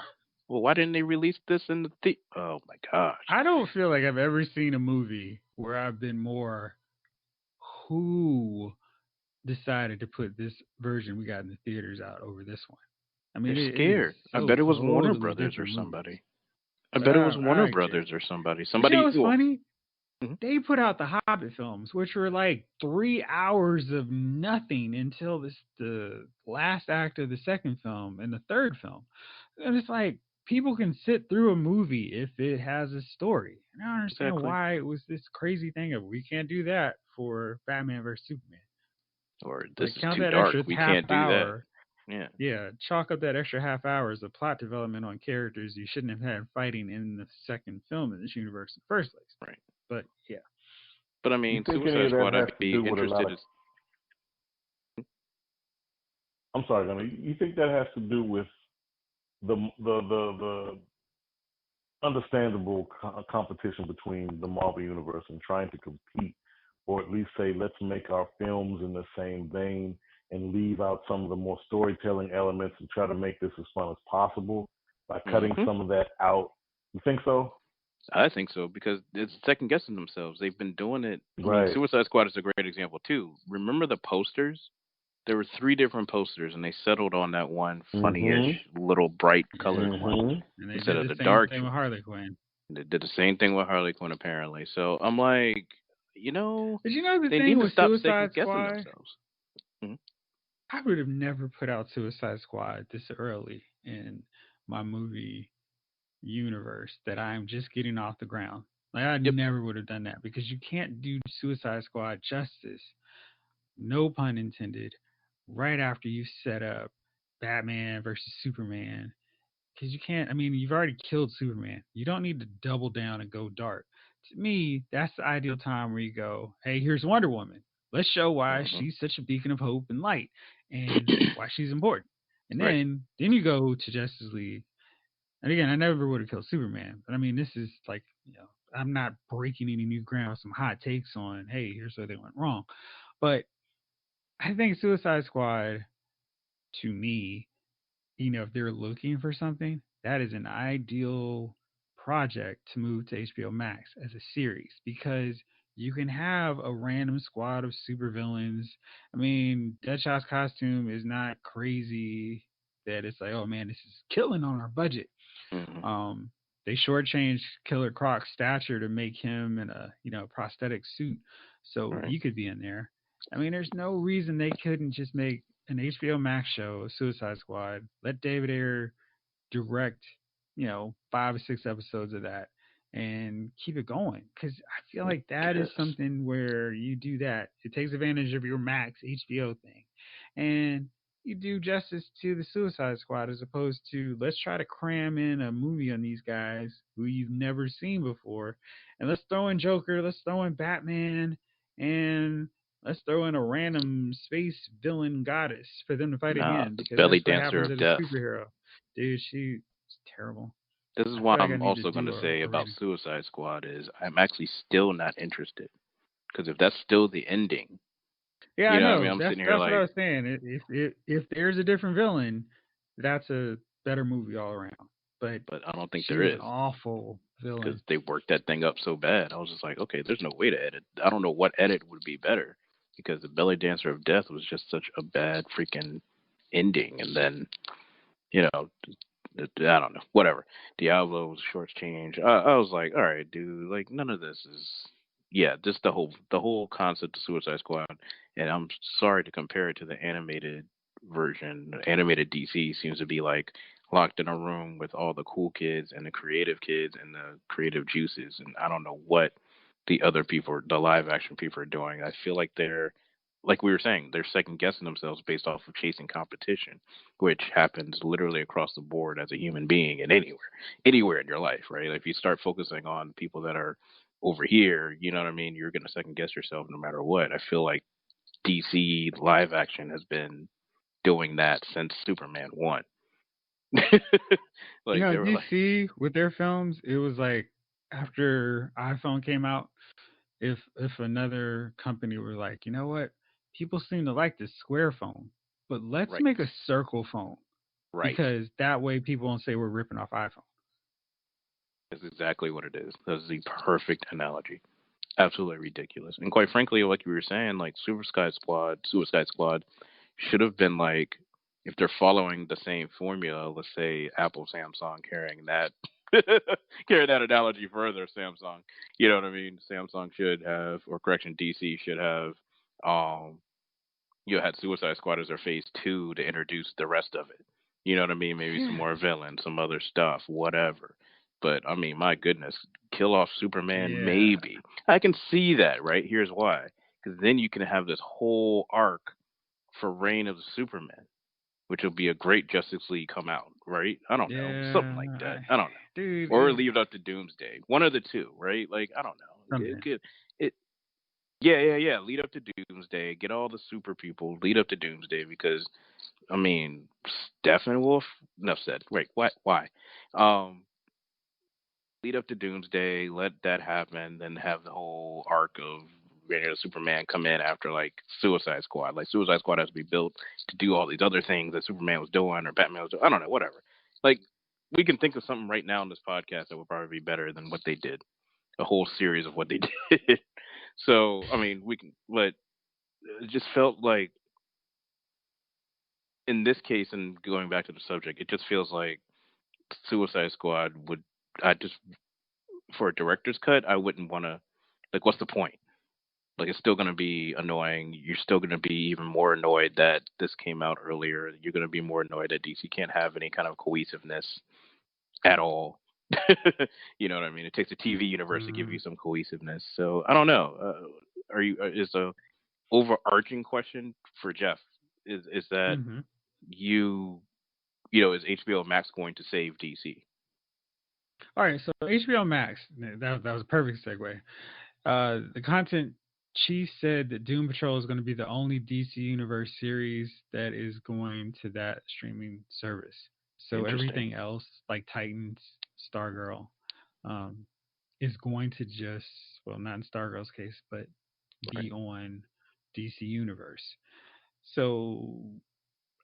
Speaker 4: well, why didn't they release this in the? Oh my gosh.
Speaker 1: I don't feel like I've ever seen a movie where I've been more who decided to put this version we got in the theaters out over this one. I
Speaker 4: They're
Speaker 1: mean, it is
Speaker 4: scared. I
Speaker 1: so
Speaker 4: bet it was Warner
Speaker 1: totally
Speaker 4: Brothers or
Speaker 1: different movies.
Speaker 4: somebody. I
Speaker 1: But
Speaker 4: bet it was
Speaker 1: all
Speaker 4: Warner
Speaker 1: right, Jay.
Speaker 4: Brothers or somebody.
Speaker 1: But you know
Speaker 4: Somebody.
Speaker 1: what's
Speaker 4: Well,
Speaker 1: funny?
Speaker 4: mhm.
Speaker 1: They put out the Hobbit films, which were like 3 hours of nothing until the last act of the second film and the third film. And it's like people can sit through a movie if it has a story. And I don't understand
Speaker 4: Exactly.
Speaker 1: why it was this crazy thing of we can't do that for Batman versus Superman.
Speaker 4: Or this
Speaker 1: Like
Speaker 4: is
Speaker 1: count
Speaker 4: too
Speaker 1: that
Speaker 4: dark.
Speaker 1: extra
Speaker 4: We
Speaker 1: half
Speaker 4: can't do that.
Speaker 1: hour.
Speaker 4: Yeah.
Speaker 1: Yeah, chalk up that extra half hours of plot development on characters you shouldn't have had fighting in the second film in this universe in the first place.
Speaker 4: Right.
Speaker 1: But yeah.
Speaker 4: But I
Speaker 3: You
Speaker 4: mean,
Speaker 3: think any
Speaker 4: Suicide
Speaker 3: of that
Speaker 4: Squad,
Speaker 3: has
Speaker 4: I'd
Speaker 3: to
Speaker 4: be
Speaker 3: do with a lot
Speaker 4: interested
Speaker 3: of?
Speaker 4: in.
Speaker 3: I'm sorry, Gunnar. You think that has to do with the understandable competition between the Marvel universe and trying to compete, or at least say, let's make our films in the same vein and leave out some of the more storytelling elements and try to make this as fun as possible by cutting
Speaker 4: Mm-hmm.
Speaker 3: some of that out. You think so?
Speaker 4: I think so because it's second guessing themselves. They've been doing it. I mean,
Speaker 3: Right.
Speaker 4: Suicide Squad is a great example too. Remember the posters? There were 3 different posters, and they settled on that one
Speaker 3: Mm-hmm.
Speaker 4: funny-ish, little bright colored one
Speaker 3: Mm-hmm.
Speaker 1: And they
Speaker 4: instead
Speaker 1: did
Speaker 4: of
Speaker 1: the
Speaker 4: the
Speaker 1: same
Speaker 4: dark.
Speaker 1: thing with Harley Quinn.
Speaker 4: They did the same thing with Harley Quinn apparently. So I'm like,
Speaker 1: But you know the
Speaker 4: they
Speaker 1: thing
Speaker 4: need to
Speaker 1: with
Speaker 4: stop second
Speaker 1: Suicide
Speaker 4: guessing
Speaker 1: Squad?
Speaker 4: themselves. Mhm.
Speaker 1: I would have never put out Suicide Squad this early in my movie universe that I'm just getting off the ground. Like I
Speaker 4: Yep.
Speaker 1: never would have done that because you can't do Suicide Squad justice, no pun intended, right after you set up Batman versus Superman. Because you can't, I mean, you've already killed Superman. You don't need to double down and go dark. To me, that's the ideal time where you go, hey, here's Wonder Woman. Let's show why
Speaker 4: Mhm.
Speaker 1: she's such a beacon of hope and light and why she's important. And
Speaker 4: Right.
Speaker 1: then you go to Justice League. And again, I never would have killed Superman. But I mean, this is like, I'm not breaking any new ground with some hot takes on, hey, here's where they went wrong. But I think Suicide Squad, to me, if they're looking for something, that is an ideal project to move to HBO Max as a series because you can have a random squad of supervillains. I mean, Deadshot's costume is not crazy that it's like, oh man, this is killing on our budget.
Speaker 4: Mhm.
Speaker 1: Um, they shortchanged Killer Croc's stature to make him in a prosthetic suit, so
Speaker 4: Right.
Speaker 1: he could be in there. I mean, there's no reason they couldn't just make an HBO Max show, Suicide Squad. Let David Ayer direct, 5 or 6 episodes of that and keep it going. Because I feel
Speaker 4: I
Speaker 1: like that is
Speaker 4: guess.
Speaker 1: something where you do that. It takes advantage of your Max HBO thing. And you do justice to the Suicide Squad as opposed to let's try to cram in a movie on these guys who you've never seen before. And let's throw in Joker, let's throw in Batman, and let's throw in a random space villain goddess for them to fight
Speaker 4: Nah,
Speaker 1: again
Speaker 4: the
Speaker 1: because
Speaker 4: belly
Speaker 1: that's what
Speaker 4: dancer
Speaker 1: happens
Speaker 4: of
Speaker 1: as a
Speaker 4: death.
Speaker 1: superhero. Dude, she's terrible.
Speaker 4: This is
Speaker 1: I
Speaker 4: why
Speaker 1: feel like I
Speaker 4: I'm
Speaker 1: need to
Speaker 4: also going
Speaker 1: do
Speaker 4: to say
Speaker 1: a
Speaker 4: about
Speaker 1: rating.
Speaker 4: Suicide Squad is I'm actually still not interested because if that's still the ending,
Speaker 1: Yeah, I
Speaker 4: you know what I mean?
Speaker 1: know.
Speaker 4: I'm
Speaker 1: That's
Speaker 4: sitting here
Speaker 1: that's what I
Speaker 4: like,
Speaker 1: was saying. If there's a different villain, that's a better movie all around. But
Speaker 4: but I don't think
Speaker 1: she
Speaker 4: there
Speaker 1: was an
Speaker 4: is
Speaker 1: awful
Speaker 4: because
Speaker 1: villain.
Speaker 4: they worked that thing up so bad. I was just like, okay, there's no way to edit. I don't know what edit would be better because the belly dancer of death was just such a bad freaking ending, and then you know I don't know, whatever. Diablo was shortchanged. I was like, all right, dude, like none of this is. Yeah, just the whole concept of Suicide Squad, and I'm sorry to compare it to the animated version. The animated DC seems to be like locked in a room with all the cool kids and the creative kids and the creative juices, and I don't know what the other people, the live action people, are doing. I feel like they're like we were saying, they're second guessing themselves based off of chasing competition, which happens literally across the board as a human being and anywhere in your life, right? Like if you start focusing on people that are over here, you know what I mean? You're going to second guess yourself no matter what. I feel like DC live action has been doing that since Superman 1. Like they were like,
Speaker 1: DC with their films, it was like after iPhone came out, if another company were like, you know what, people seem to like this square phone, but let's
Speaker 4: right,
Speaker 1: make a circle phone
Speaker 4: right.
Speaker 1: because that way people won't say we're ripping off iPhone.
Speaker 4: That's exactly what it is. That's the perfect analogy. Absolutely ridiculous. And quite frankly, like you were saying, like Suicide Squad should have been like if they're following the same formula, let's say Apple, Samsung carrying that carrying that analogy further, Samsung. You know what I mean? Samsung should have or correction, DC should have um had Suicide Squad as their phase 2 to introduce the rest of it. You know what I mean? Maybe some
Speaker 1: Yeah.
Speaker 4: more villains, some other stuff, whatever. But I mean, my goodness, kill off Superman,
Speaker 1: Yeah.
Speaker 4: maybe. I can see that, right? Here's why. Because then you can have this whole arc for Reign of the Superman, which will be a great Justice League come out, right? I don't know, something
Speaker 1: Yeah.
Speaker 4: like that. I don't know,
Speaker 1: Dude,
Speaker 4: or leave it up to Doomsday, one of the two, right? Like I don't know. It
Speaker 1: something.
Speaker 4: could, it, yeah. Lead up to Doomsday, get all the super people, lead up to Doomsday because I mean, Steppenwolf. Enough said. Wait, what? Why? Um, lead up to Doomsday, let that happen, then have the whole arc of Superman come in after like Suicide Squad. Like Suicide Squad has to be built to do all these other things that Superman was doing or Batman was doing. I don't know, whatever. Like we can think of something right now in this podcast that would probably be better than what they did. A whole series of what they did. So I mean, we can, but it just felt like in this case, and going back to the subject, it just feels like Suicide Squad would. I just for a director's cut, I wouldn't want to. Like, what's the point? Like, it's still going to be annoying. You're still going to be even more annoyed that this came out earlier. You're going to be more annoyed that DC can't have any kind of cohesiveness at all. You know what I mean? It takes a TV universe to give you some cohesiveness. So I don't know. Is a overarching question for Jeff is that
Speaker 1: Mm-hmm.
Speaker 4: is HBO Max going to save DC?
Speaker 1: All right, so HBO Max, that was a perfect segue. The content chief said that Doom Patrol is going to be the only DC Universe series that is going to that streaming service. So
Speaker 4: Interesting.
Speaker 1: everything else, like Titans, Stargirl, um, is going to just, well, not in Stargirl's case, but be on DC Universe. So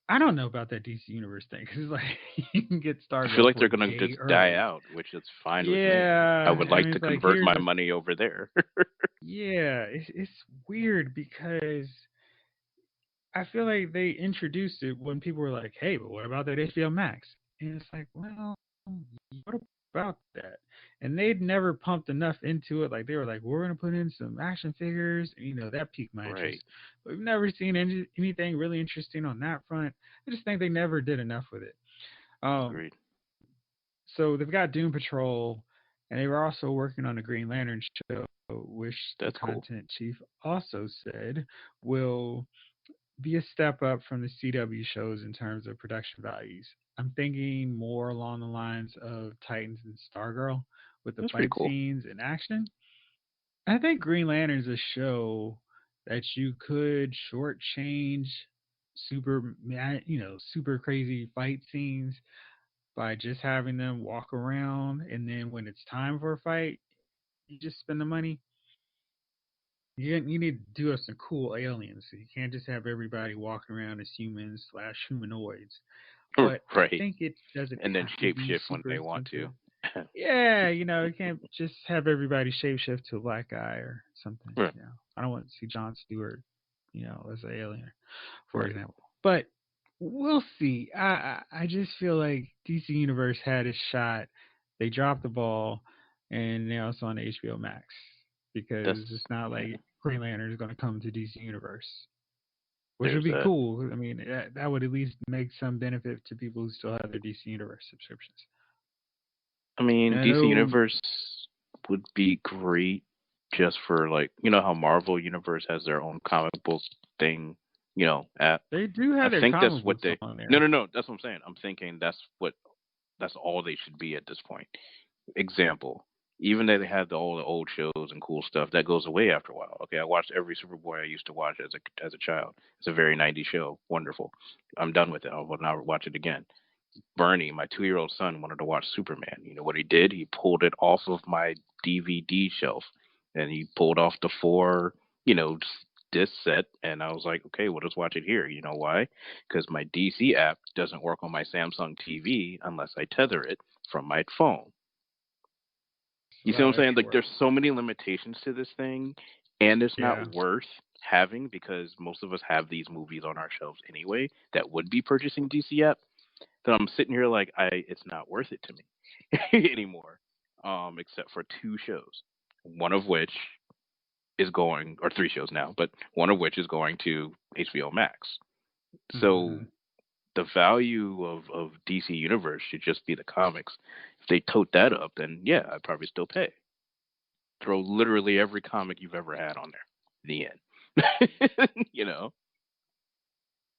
Speaker 1: I don't know about that DC Universe thing because like you can get
Speaker 4: I feel
Speaker 1: Stargirl
Speaker 4: like
Speaker 1: for
Speaker 4: they're
Speaker 1: a
Speaker 4: going to
Speaker 1: day
Speaker 4: just die
Speaker 1: early.
Speaker 4: out, which is fine with me. I
Speaker 1: Yeah,
Speaker 4: would
Speaker 1: I
Speaker 4: like
Speaker 1: mean
Speaker 4: to
Speaker 1: it's like
Speaker 4: convert
Speaker 1: here's
Speaker 4: my
Speaker 1: a
Speaker 4: money over there.
Speaker 1: yeah, it's weird because I feel like they introduced it when people were like, "Hey, but what about that HBO Max?" And it's like, well, what about that? And they'd never pumped enough into it. Like they were like, "We're gonna put in some action figures," and, that piqued my
Speaker 4: Right.
Speaker 1: interest. But we've never seen anything really interesting on that front. I just think they never did enough with it. Um,
Speaker 4: Agreed.
Speaker 1: so they've got Doom Patrol, and they were also working on a Green Lantern show, which the
Speaker 4: That's cool.
Speaker 1: content chief also said will be a step up from the CW shows in terms of production values. I'm thinking more along the lines of Titans and Stargirl with the
Speaker 4: That's pretty
Speaker 1: fight
Speaker 4: cool.
Speaker 1: scenes and action. I think Green Lantern's a show that you could shortchange super crazy fight scenes by just having them walk around, and then when it's time for a fight, you just spend the money. You need to do us some cool aliens. You can't just have everybody walking around as humans slash humanoids. But I
Speaker 4: Right.
Speaker 1: think it doesn't
Speaker 4: And then
Speaker 1: have to be
Speaker 4: shapeshift when
Speaker 1: super
Speaker 4: they want to.
Speaker 1: expensive. Yeah, you can't just have everybody shapeshift to a black guy or something.
Speaker 4: Right.
Speaker 1: I don't want to see John Stewart, as an alien, for
Speaker 4: Right.
Speaker 1: example. But we'll see. I just feel like DC Universe had its shot. They dropped the ball, and now it's on HBO Max
Speaker 4: That's
Speaker 1: because it's not
Speaker 4: yeah.
Speaker 1: like Green Lantern is going to come to DC Universe, which would
Speaker 4: There's
Speaker 1: be
Speaker 4: that.
Speaker 1: cool. I mean, that would at least make some benefit to people who still have their DC Universe subscriptions.
Speaker 4: I mean,
Speaker 1: And I
Speaker 4: DC
Speaker 1: know
Speaker 4: Universe would be great just for like how Marvel Universe has their own comic book thing, app.
Speaker 1: they do
Speaker 4: I
Speaker 1: have their
Speaker 4: think that's
Speaker 1: comic
Speaker 4: what
Speaker 1: books
Speaker 4: they.
Speaker 1: on
Speaker 4: No,
Speaker 1: there.
Speaker 4: no, no. That's what I'm saying. I'm thinking that's all they should be at this point. Example. Even though they have all the old shows and cool stuff, that goes away after a while. Okay, I watched every Superboy I used to watch as a child. It's a very 90s show. Wonderful. I'm done with it. I will not watch it again. Bernie, my 2-year-old son, wanted to watch Superman. You know what he did? He pulled it off of my DVD shelf, and he pulled off the 4, disc set, and I was like, okay, well, let's watch it here. You know why? Because my DC app doesn't work on my Samsung TV unless I tether it from my phone. You
Speaker 1: A
Speaker 4: see
Speaker 1: lot
Speaker 4: what
Speaker 1: of
Speaker 4: I'm saying?
Speaker 1: extra
Speaker 4: Like,
Speaker 1: work.
Speaker 4: there's so many limitations to this thing, and it's
Speaker 1: Yeah.
Speaker 4: not worth having because most of us have these movies on our shelves anyway that would be purchasing DC app. So I'm sitting here like it's not worth it to me anymore, except for 2 shows, one of which is going, or 3 shows now, but one of which is going to HBO Max. So
Speaker 1: Hmm.
Speaker 4: the value of DC Universe should just be the comics. If they tote that up, then yeah, I'd probably still pay. Throw literally every comic you've ever had on there. The end.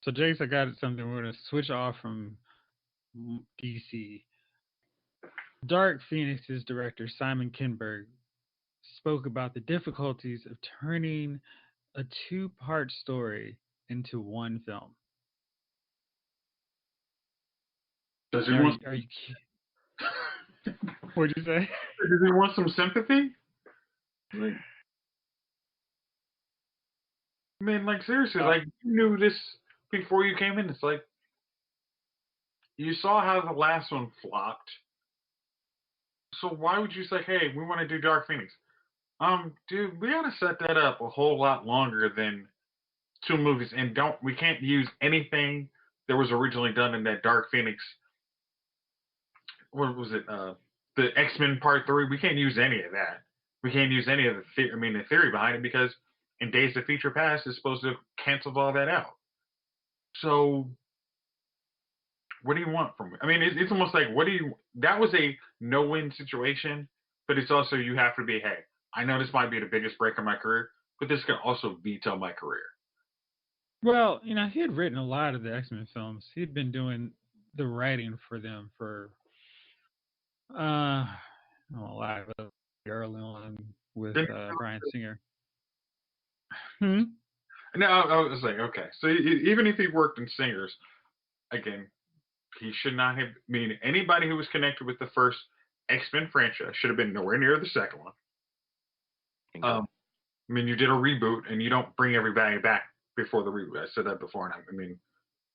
Speaker 1: So, Jace, I got something. We're going to switch off from DC. Dark Phoenix's director, Simon Kinberg, spoke about the difficulties of turning a two-part story into one film.
Speaker 2: Does he
Speaker 1: Now,
Speaker 2: want?
Speaker 1: are you What'd you say?
Speaker 2: Does he want some sympathy? Like, I mean, like seriously, like you knew this before you came in. It's like you saw how the last one flopped. So why would you say, "Hey, we want to do Dark Phoenix"? Dude, we gotta set that up a whole lot longer than two movies, and we can't use anything that was originally done in that Dark Phoenix. What was it? The X-Men Part 3. We can't use any of that. We can't use any of the theory behind it because in Days of Future Past is supposed to cancel all that out. So what do you want from me? I mean, it's almost like what do you? That was a no-win situation, but it's also you have to be. Hey, I know this might be the biggest break in my career, but this can also veto my career.
Speaker 1: Well, he had written a lot of the X-Men films. He'd been doing the writing for them for a lot of early on with Bryan Singer.
Speaker 2: No, I was like, okay. So even if he worked in Singers, again, he should not have. I mean, anybody who was connected with the first X-Men franchise should have been nowhere near the second one. I mean, you did a reboot, and you don't bring everybody back before the reboot. I said that before, and I mean,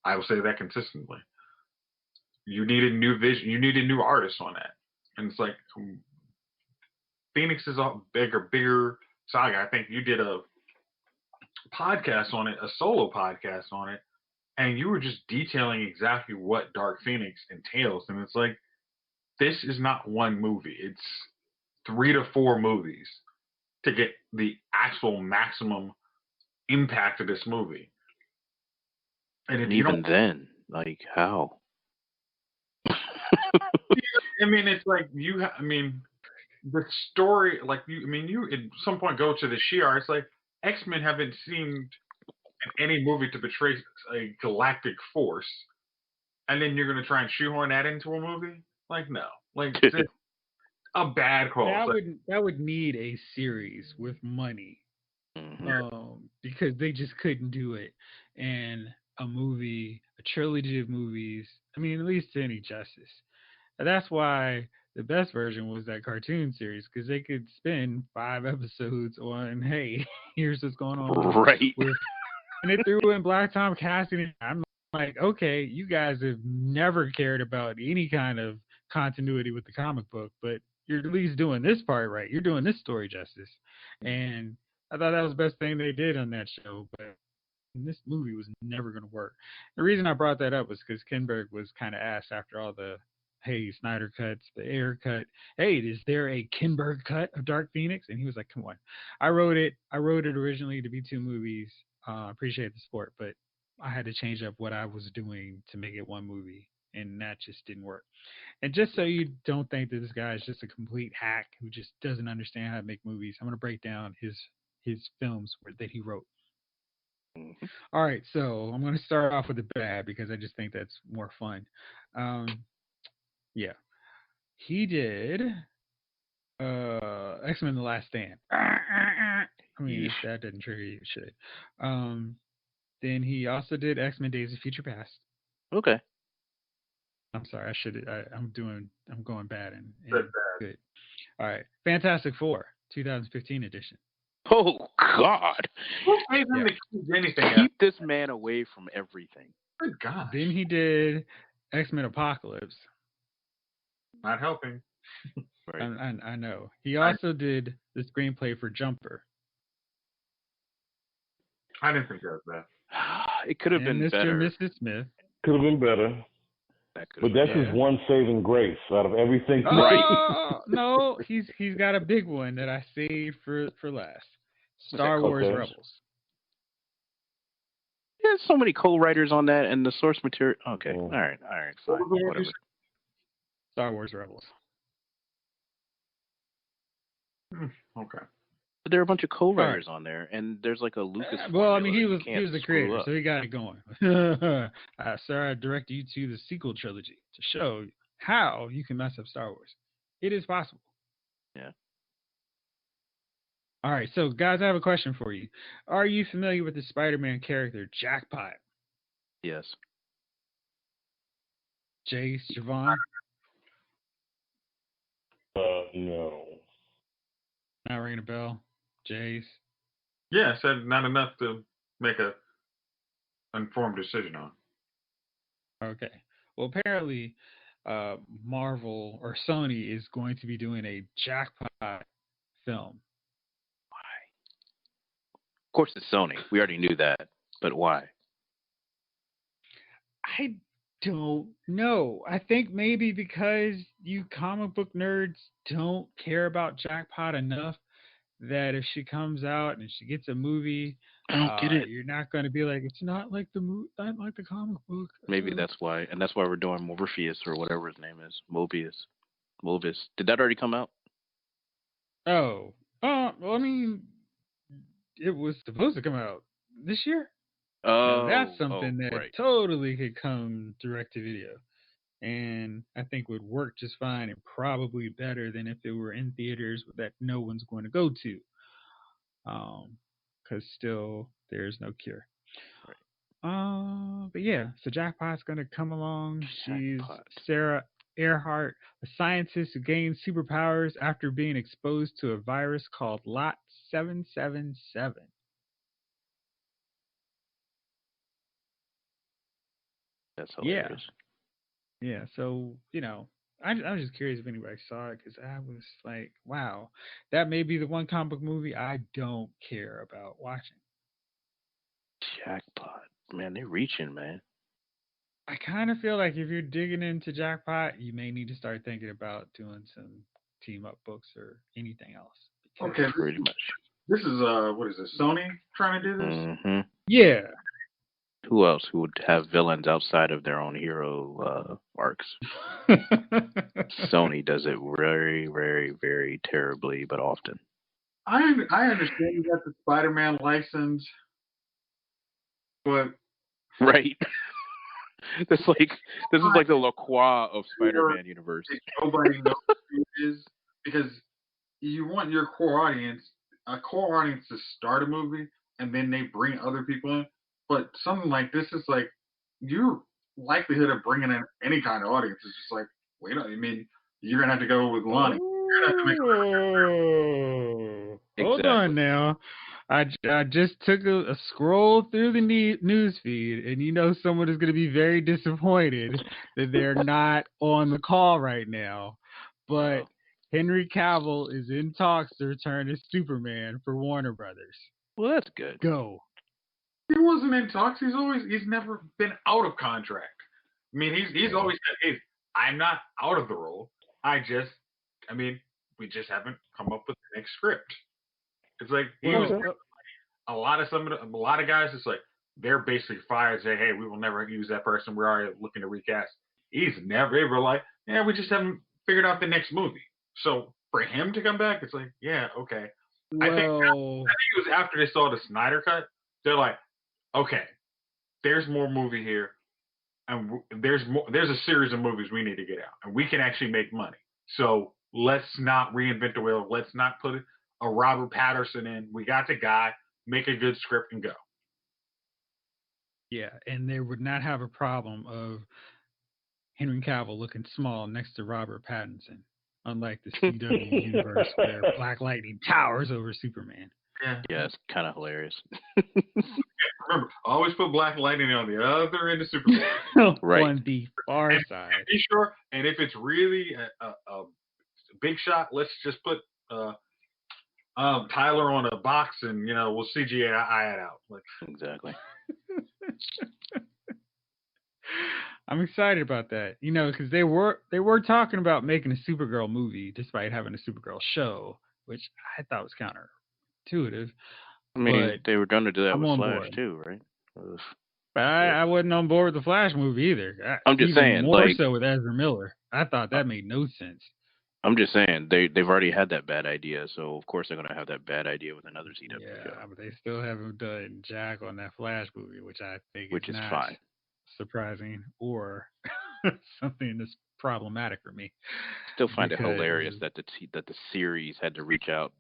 Speaker 2: I will say that consistently. You needed new vision. You needed new artists on that, and it's like Phoenix is a bigger saga. I think you did a podcast on it, a solo podcast on it, and you were just detailing exactly what Dark Phoenix entails. And it's like, this is not one movie, it's 3 to 4 movies to get the actual maximum impact of this movie. And if you
Speaker 4: even
Speaker 2: don't,
Speaker 4: then, like how?
Speaker 2: I mean, it's like I mean, the story, like you at some point go to the Shi'ar. It's like X-Men haven't seemed in any movie to portray a galactic force, and then you're going to try and shoehorn that into a movie? Like, no. Like, it's a bad call.
Speaker 1: That would need a series with money, because they just couldn't do it in a movie, a trilogy of movies. I mean, at least any justice. And that's why the best version was that cartoon series, because they could spend 5 episodes on, hey, here's what's going on,
Speaker 4: right?
Speaker 1: And they threw in Black Tom casting. I'm like, okay, you guys have never cared about any kind of continuity with the comic book, but you're at least doing this part right. You're doing this story justice. And I thought that was the best thing they did on that show, but this movie was never going to work. The reason I brought that up was because Kinberg was kind of asked after all the, hey, Snyder cuts, the Ayer cut. Hey, is there a Kinberg cut of Dark Phoenix? And he was like, come on. I wrote it originally to be 2 movies. Appreciate the support, but I had to change up what I was doing to make it 1 movie, and that just didn't work. And just so you don't think that this guy is just a complete hack who just doesn't understand how to make movies, I'm going to break down his films that he wrote. All right, so I'm going to start off with the bad because I just think that's more fun. Yeah, he did X-Men: The Last Stand. I mean, if that didn't trigger you, it should. Then he also did X-Men: Days of Future Past.
Speaker 4: Okay.
Speaker 1: I'm sorry, I'm going bad and good. All right, Fantastic Four, 2015 edition.
Speaker 4: Oh God!
Speaker 2: Keep
Speaker 4: this man away from everything.
Speaker 2: Good gosh.
Speaker 1: Then he did X-Men Apocalypse.
Speaker 2: Not helping.
Speaker 1: Right. I know. He also did the screenplay for Jumper.
Speaker 2: I didn't think that was bad.
Speaker 4: It could have been
Speaker 1: Mr.
Speaker 4: better.
Speaker 1: and Mrs. Smith.
Speaker 3: Could have been better. But that's his one saving grace out of everything.
Speaker 1: Oh, no, he's got a big one that I saved for last. Star Wars Rebels.
Speaker 4: There's so many co-writers on that, and the source material. Okay, all right, fine, whatever.
Speaker 1: Star Wars Rebels.
Speaker 2: Okay.
Speaker 4: But there are a bunch of co-writers on there, and there's like a Lucas.
Speaker 1: Well, I mean, he was the creator, so he got it going. Sir, I direct you to the sequel trilogy to show how you can mess up Star Wars. It is possible.
Speaker 4: Yeah.
Speaker 1: All right, so guys, I have a question for you. Are you familiar with the Spider-Man character Jackpot?
Speaker 4: Yes.
Speaker 1: Jace, Javon?
Speaker 3: No.
Speaker 1: Not ringing a bell. Jace.
Speaker 2: Yeah, I said not enough to make a informed decision on.
Speaker 1: Okay. Well, apparently, Marvel or Sony is going to be doing a jackpot film.
Speaker 4: Of course, it's Sony. We already knew that, but why?
Speaker 1: I don't know. I think maybe because you comic book nerds don't care about jackpot enough that if she comes out and she gets a movie,
Speaker 4: I don't get it.
Speaker 1: you're not going to be like, it's not like not like the comic book.
Speaker 4: Maybe that's why, and that's why we're doing Morpheus or whatever his name is, Mobius. Did that already come out?
Speaker 1: Oh, well, I mean, it was supposed to come out this year. Now that's something that
Speaker 4: right.
Speaker 1: totally could come direct to video, and I think would work just fine and probably better than if it were in theaters that no one's going to go to. Because still there's no cure. But yeah, so Jackpot's gonna come along. She's Sarah Earhart, a scientist who gains superpowers after being exposed to a virus called Lot 777.
Speaker 4: That's hilarious.
Speaker 1: Yeah. So I was just curious if anybody saw it because I was like, wow, that may be the one comic book movie I don't care about watching.
Speaker 4: Jackpot, man, they're reaching, man.
Speaker 1: I kind of feel like if you're digging into Jackpot, you may need to start thinking about doing some team up books or anything else.
Speaker 2: Okay,
Speaker 4: pretty much.
Speaker 2: This is what is it? Sony trying to do this?
Speaker 4: Mm-hmm.
Speaker 1: Yeah.
Speaker 4: Who else who would have villains outside of their own hero arcs? Sony does it very, very, very terribly, but often.
Speaker 2: I understand you got the Spider-Man license, but
Speaker 4: right. This is like the LaCroix of Spider-Man universe.
Speaker 2: Nobody knows who it is because you want your core audience to start a movie and then they bring other people in. But something like this is like your likelihood of bringing in any kind of audience is just like, wait, I mean, you're gonna have to go with Lonnie.
Speaker 1: Hold on now. I just took a scroll through the news feed, and someone is going to be very disappointed that they're not on the call right now. But Henry Cavill is in talks to return as Superman for Warner Brothers.
Speaker 4: Well, that's good.
Speaker 1: Go.
Speaker 2: He wasn't in talks. He's never been out of contract. I mean, he's always said, "Hey, I'm not out of the role. We just haven't come up with the next script." It's like a lot of guys. It's like they're basically fired. Say, "Hey, we will never use that person. We're already looking to recast." He's never ever like, "Yeah, we just haven't figured out the next movie." So for him to come back, it's like, yeah, okay.
Speaker 1: Well,
Speaker 2: I think it was after they saw the Snyder cut. They're like, okay, there's more movie here, and there's a series of movies we need to get out, and we can actually make money. So let's not reinvent the wheel. Let's not put a Robert Patterson in. We got the guy. Make a good script and go.
Speaker 1: Yeah, and they would not have a problem of Henry Cavill looking small next to Robert Pattinson, unlike the CW universe where Black Lightning towers over Superman.
Speaker 4: Yeah, it's kind of hilarious.
Speaker 2: Remember, always put Black Lightning on the other end of Superman.
Speaker 4: Right.
Speaker 1: On the far side.
Speaker 2: Be sure, and if it's really a big shot, let's just put Tyler on a box and we'll CGI it out.
Speaker 4: Exactly.
Speaker 1: I'm excited about that, because they were talking about making a Supergirl movie despite having a Supergirl show, which I thought was counterintuitive.
Speaker 4: I mean, they were going to do that with Flash too, right?
Speaker 1: But I wasn't on board with the Flash movie either.
Speaker 4: I'm just saying,
Speaker 1: more so with Ezra Miller. I thought that made no sense.
Speaker 4: I'm just saying they've already had that bad idea, so of course they're going to have that bad idea with another CW show.
Speaker 1: Yeah, but they still haven't done jack on that Flash movie, which I think
Speaker 4: is
Speaker 1: not
Speaker 4: fine.
Speaker 1: Surprising or something that's problematic for me.
Speaker 4: Still find it hilarious that the series had to reach out.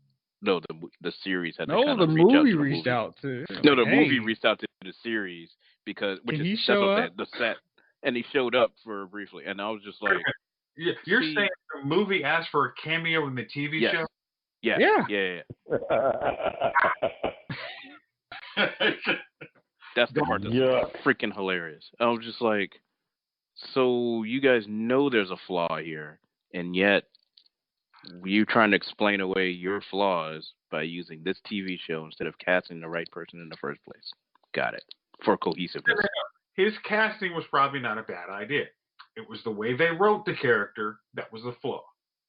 Speaker 4: No, the series had to kind of reach out to the movie.
Speaker 1: No, the movie reached out to.
Speaker 4: No, the movie reached out to the series because
Speaker 1: the set,
Speaker 4: and he showed up for briefly, and I was just like,
Speaker 2: You're
Speaker 4: See,
Speaker 2: saying the movie asked for a cameo in the TV
Speaker 4: yes,
Speaker 2: show?
Speaker 4: yeah,
Speaker 1: Yeah.
Speaker 4: yeah, yeah. That's the part that's
Speaker 3: Yuck.
Speaker 4: freaking hilarious. I was just like, so you guys know there's a flaw here, and yet you trying to explain away your flaws by using this TV show instead of casting the right person in the first place. Got it. For cohesiveness.
Speaker 2: His casting was probably not a bad idea. It was the way they wrote the character that was the flaw.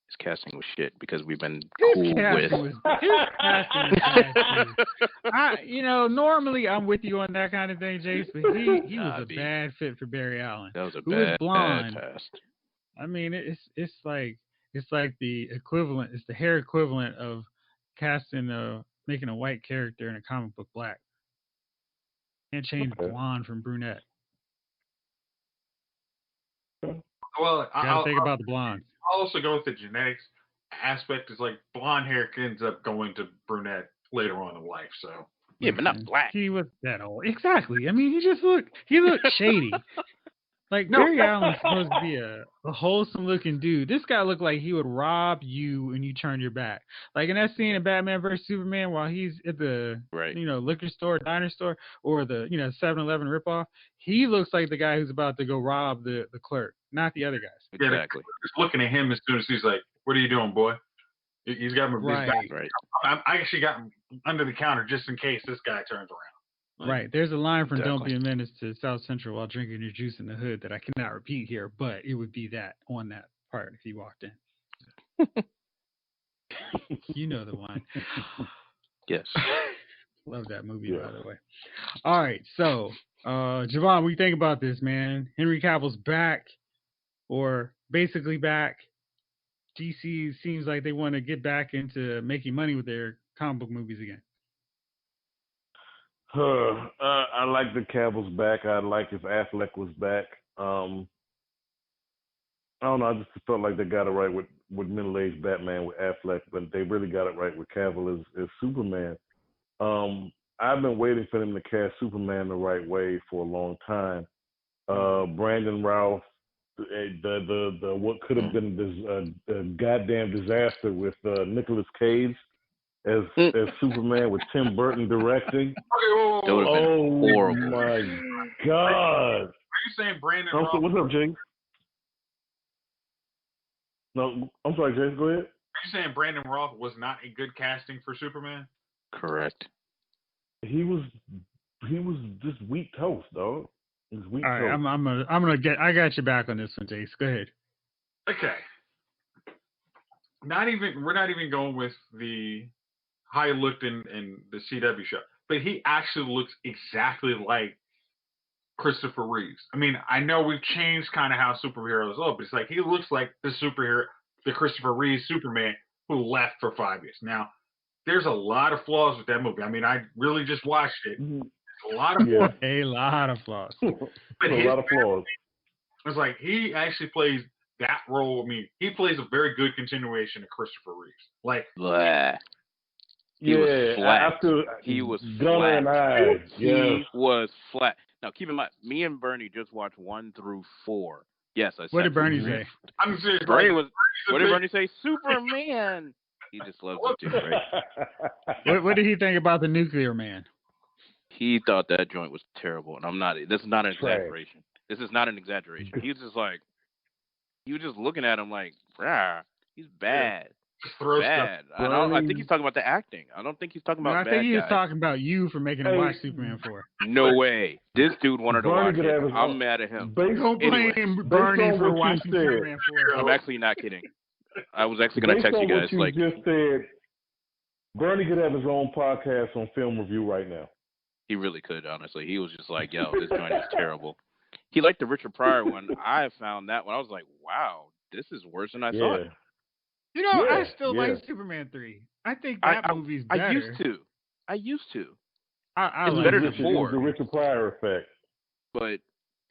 Speaker 4: His casting was shit because we've been
Speaker 1: His
Speaker 4: cool with.
Speaker 1: casting was bad too. Normally I'm with you on that kind of thing, Jace, but he was a bad fit for Barry Allen.
Speaker 4: That was a
Speaker 1: who is
Speaker 4: bad
Speaker 1: blonde.
Speaker 4: test.
Speaker 1: I mean, it's like the equivalent. It's the hair equivalent of making a white character in a comic book black. Can't change blonde from brunette.
Speaker 2: Well,
Speaker 1: Gotta think about the blondes.
Speaker 2: I'll also go with the genetics aspect. Is like blonde hair ends up going to brunette later on in life. So
Speaker 4: yeah, but not black.
Speaker 1: He was that old. Exactly. I mean, he looked shady. Like, Barry Allen's supposed to be a wholesome looking dude. This guy looked like he would rob you and you turn your back. Like in that scene in Batman vs Superman while he's at the liquor store, diner store, or the 7-Eleven ripoff, he looks like the guy who's about to go rob the clerk, not the other guys.
Speaker 4: Exactly.
Speaker 2: Just looking at him as soon as he's like, "What are you doing, boy?" He's got his back.
Speaker 4: Right.
Speaker 2: I actually got him under the counter just in case this guy turns around.
Speaker 1: Right. There's a line from Don't Be a Menace to South Central while drinking your juice in the hood that I cannot repeat here, but it would be that on that part if he walked in. You know the one.
Speaker 4: Yes.
Speaker 1: Love that movie, by the way. All right. So, Javon, what do you think about this, man? Henry Cavill's back, or basically back. DC seems like they want to get back into making money with their comic book movies again.
Speaker 3: I like the Cavill's back. I like if Affleck was back. I don't know. I just felt like they got it right with middle-aged Batman with Affleck, but they really got it right with Cavill as Superman. I've been waiting for them to cast Superman the right way for a long time. Brandon Routh, the what could have been this goddamn disaster with Nicolas Cage as Superman with Tim Burton directing.
Speaker 4: Oh
Speaker 3: my God!
Speaker 2: Are you saying Brandon Routh?
Speaker 3: What's up, James? No, I'm sorry, James. Go ahead.
Speaker 2: Are you saying Brandon Routh was not a good casting for Superman?
Speaker 4: Correct.
Speaker 3: He was just weak toast, dog. He was weak toast.
Speaker 1: Right, I got your back on this one, Jace. Go ahead.
Speaker 2: Okay. We're not even going with the how he looked in the CW show, but he actually looks exactly like Christopher Reeves. I mean, I know we've changed kind of how superheroes look, but it's like he looks like the superhero, the Christopher Reeves Superman who left for 5 years. Now, there's a lot of flaws with that movie. I mean, I really just watched it. A lot of flaws.
Speaker 1: A lot of flaws.
Speaker 2: But
Speaker 3: a lot of flaws.
Speaker 2: It's like he actually plays that role. I mean, he plays a very good continuation of Christopher Reeves. Like,
Speaker 4: he was flat.
Speaker 3: He
Speaker 4: was
Speaker 3: flat.
Speaker 4: He was flat. Now, keep in mind, me and Bernie just watched 1 through 4. Yes, I said.
Speaker 1: What did Bernie say?
Speaker 2: I'm serious.
Speaker 4: What did Bernie say? Superman. He just loves it too, right?
Speaker 1: What did he think about the Nuclear Man?
Speaker 4: He thought that joint was terrible, and I'm not. This is not an exaggeration. This is not an exaggeration. He was just like, you were just looking at him like, he's bad. Bad. I think he's talking about the acting. I don't think he's talking about.
Speaker 1: I think he was talking about you for making him watch Superman 4.
Speaker 4: No way. This dude wanted to watch it. I'm mad at him.
Speaker 1: Don't blame Bernie for watching Superman 4.
Speaker 4: I'm actually not kidding. I was actually going to text you guys.
Speaker 3: What you just said, Bernie could have his own podcast on film review right now.
Speaker 4: He really could, honestly. He was just like, yo, this joint is terrible. He liked the Richard Pryor one. I found that one. I was like, wow, this is worse than I thought.
Speaker 1: I still like Superman 3. I think that movie's better.
Speaker 4: I used to.
Speaker 1: It's
Speaker 4: better than 4.
Speaker 3: It's the Richard Pryor effect.
Speaker 4: But,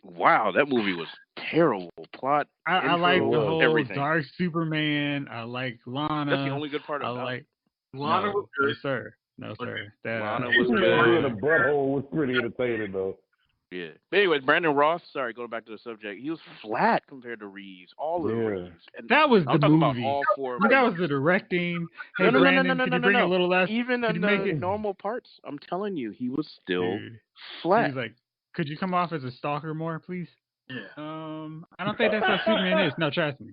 Speaker 4: wow, that movie was terrible. Plot,
Speaker 1: I like the whole
Speaker 4: everything.
Speaker 1: Dark Superman. I like Lana.
Speaker 4: That's the only good part of it.
Speaker 2: Lana was good.
Speaker 1: No, sir.
Speaker 4: Lana was good.
Speaker 3: The butthole was pretty entertaining, though.
Speaker 4: Yeah. But anyways, Brandon Roth, sorry, going back to the subject, he was flat compared to Reeves, all of Reeves. And
Speaker 1: That was
Speaker 4: I'm
Speaker 1: the
Speaker 4: talking about
Speaker 1: movie.
Speaker 4: all four
Speaker 1: I mean, that
Speaker 4: movies.
Speaker 1: was the directing. Hey,
Speaker 4: No,
Speaker 1: Brandon, could you bring a little less?
Speaker 4: Even
Speaker 1: Could
Speaker 4: in
Speaker 1: you make
Speaker 4: the
Speaker 1: it?
Speaker 4: normal parts, I'm telling you, he was still
Speaker 1: Dude, he
Speaker 4: flat.
Speaker 1: was like, could you come off as a stalker more, please?
Speaker 2: Yeah.
Speaker 1: I don't think that's how Superman is. No, trust me.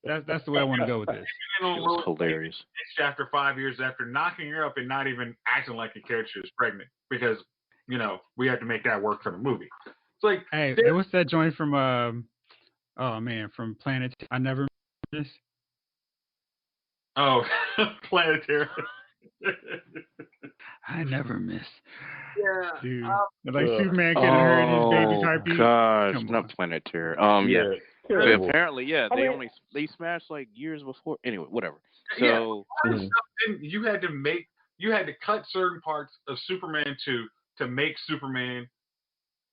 Speaker 1: That's the way I want to go with this.
Speaker 4: It was hilarious.
Speaker 2: After 5 years after knocking her up and not even acting like a character is pregnant because we had to make that work for the movie. It's like,
Speaker 1: hey, what's that joint from oh man, from Planet I Never Miss?
Speaker 2: Oh, Planetary.
Speaker 1: I never miss.
Speaker 2: Yeah.
Speaker 1: Dude. Like Superman getting hurt in his baby's heartbeat.
Speaker 4: Gosh,
Speaker 1: Come
Speaker 4: not
Speaker 1: on.
Speaker 4: Planetary.
Speaker 3: Yeah.
Speaker 4: But apparently, they smashed like years before. Anyway, whatever. So
Speaker 2: you had to cut certain parts of Superman to make Superman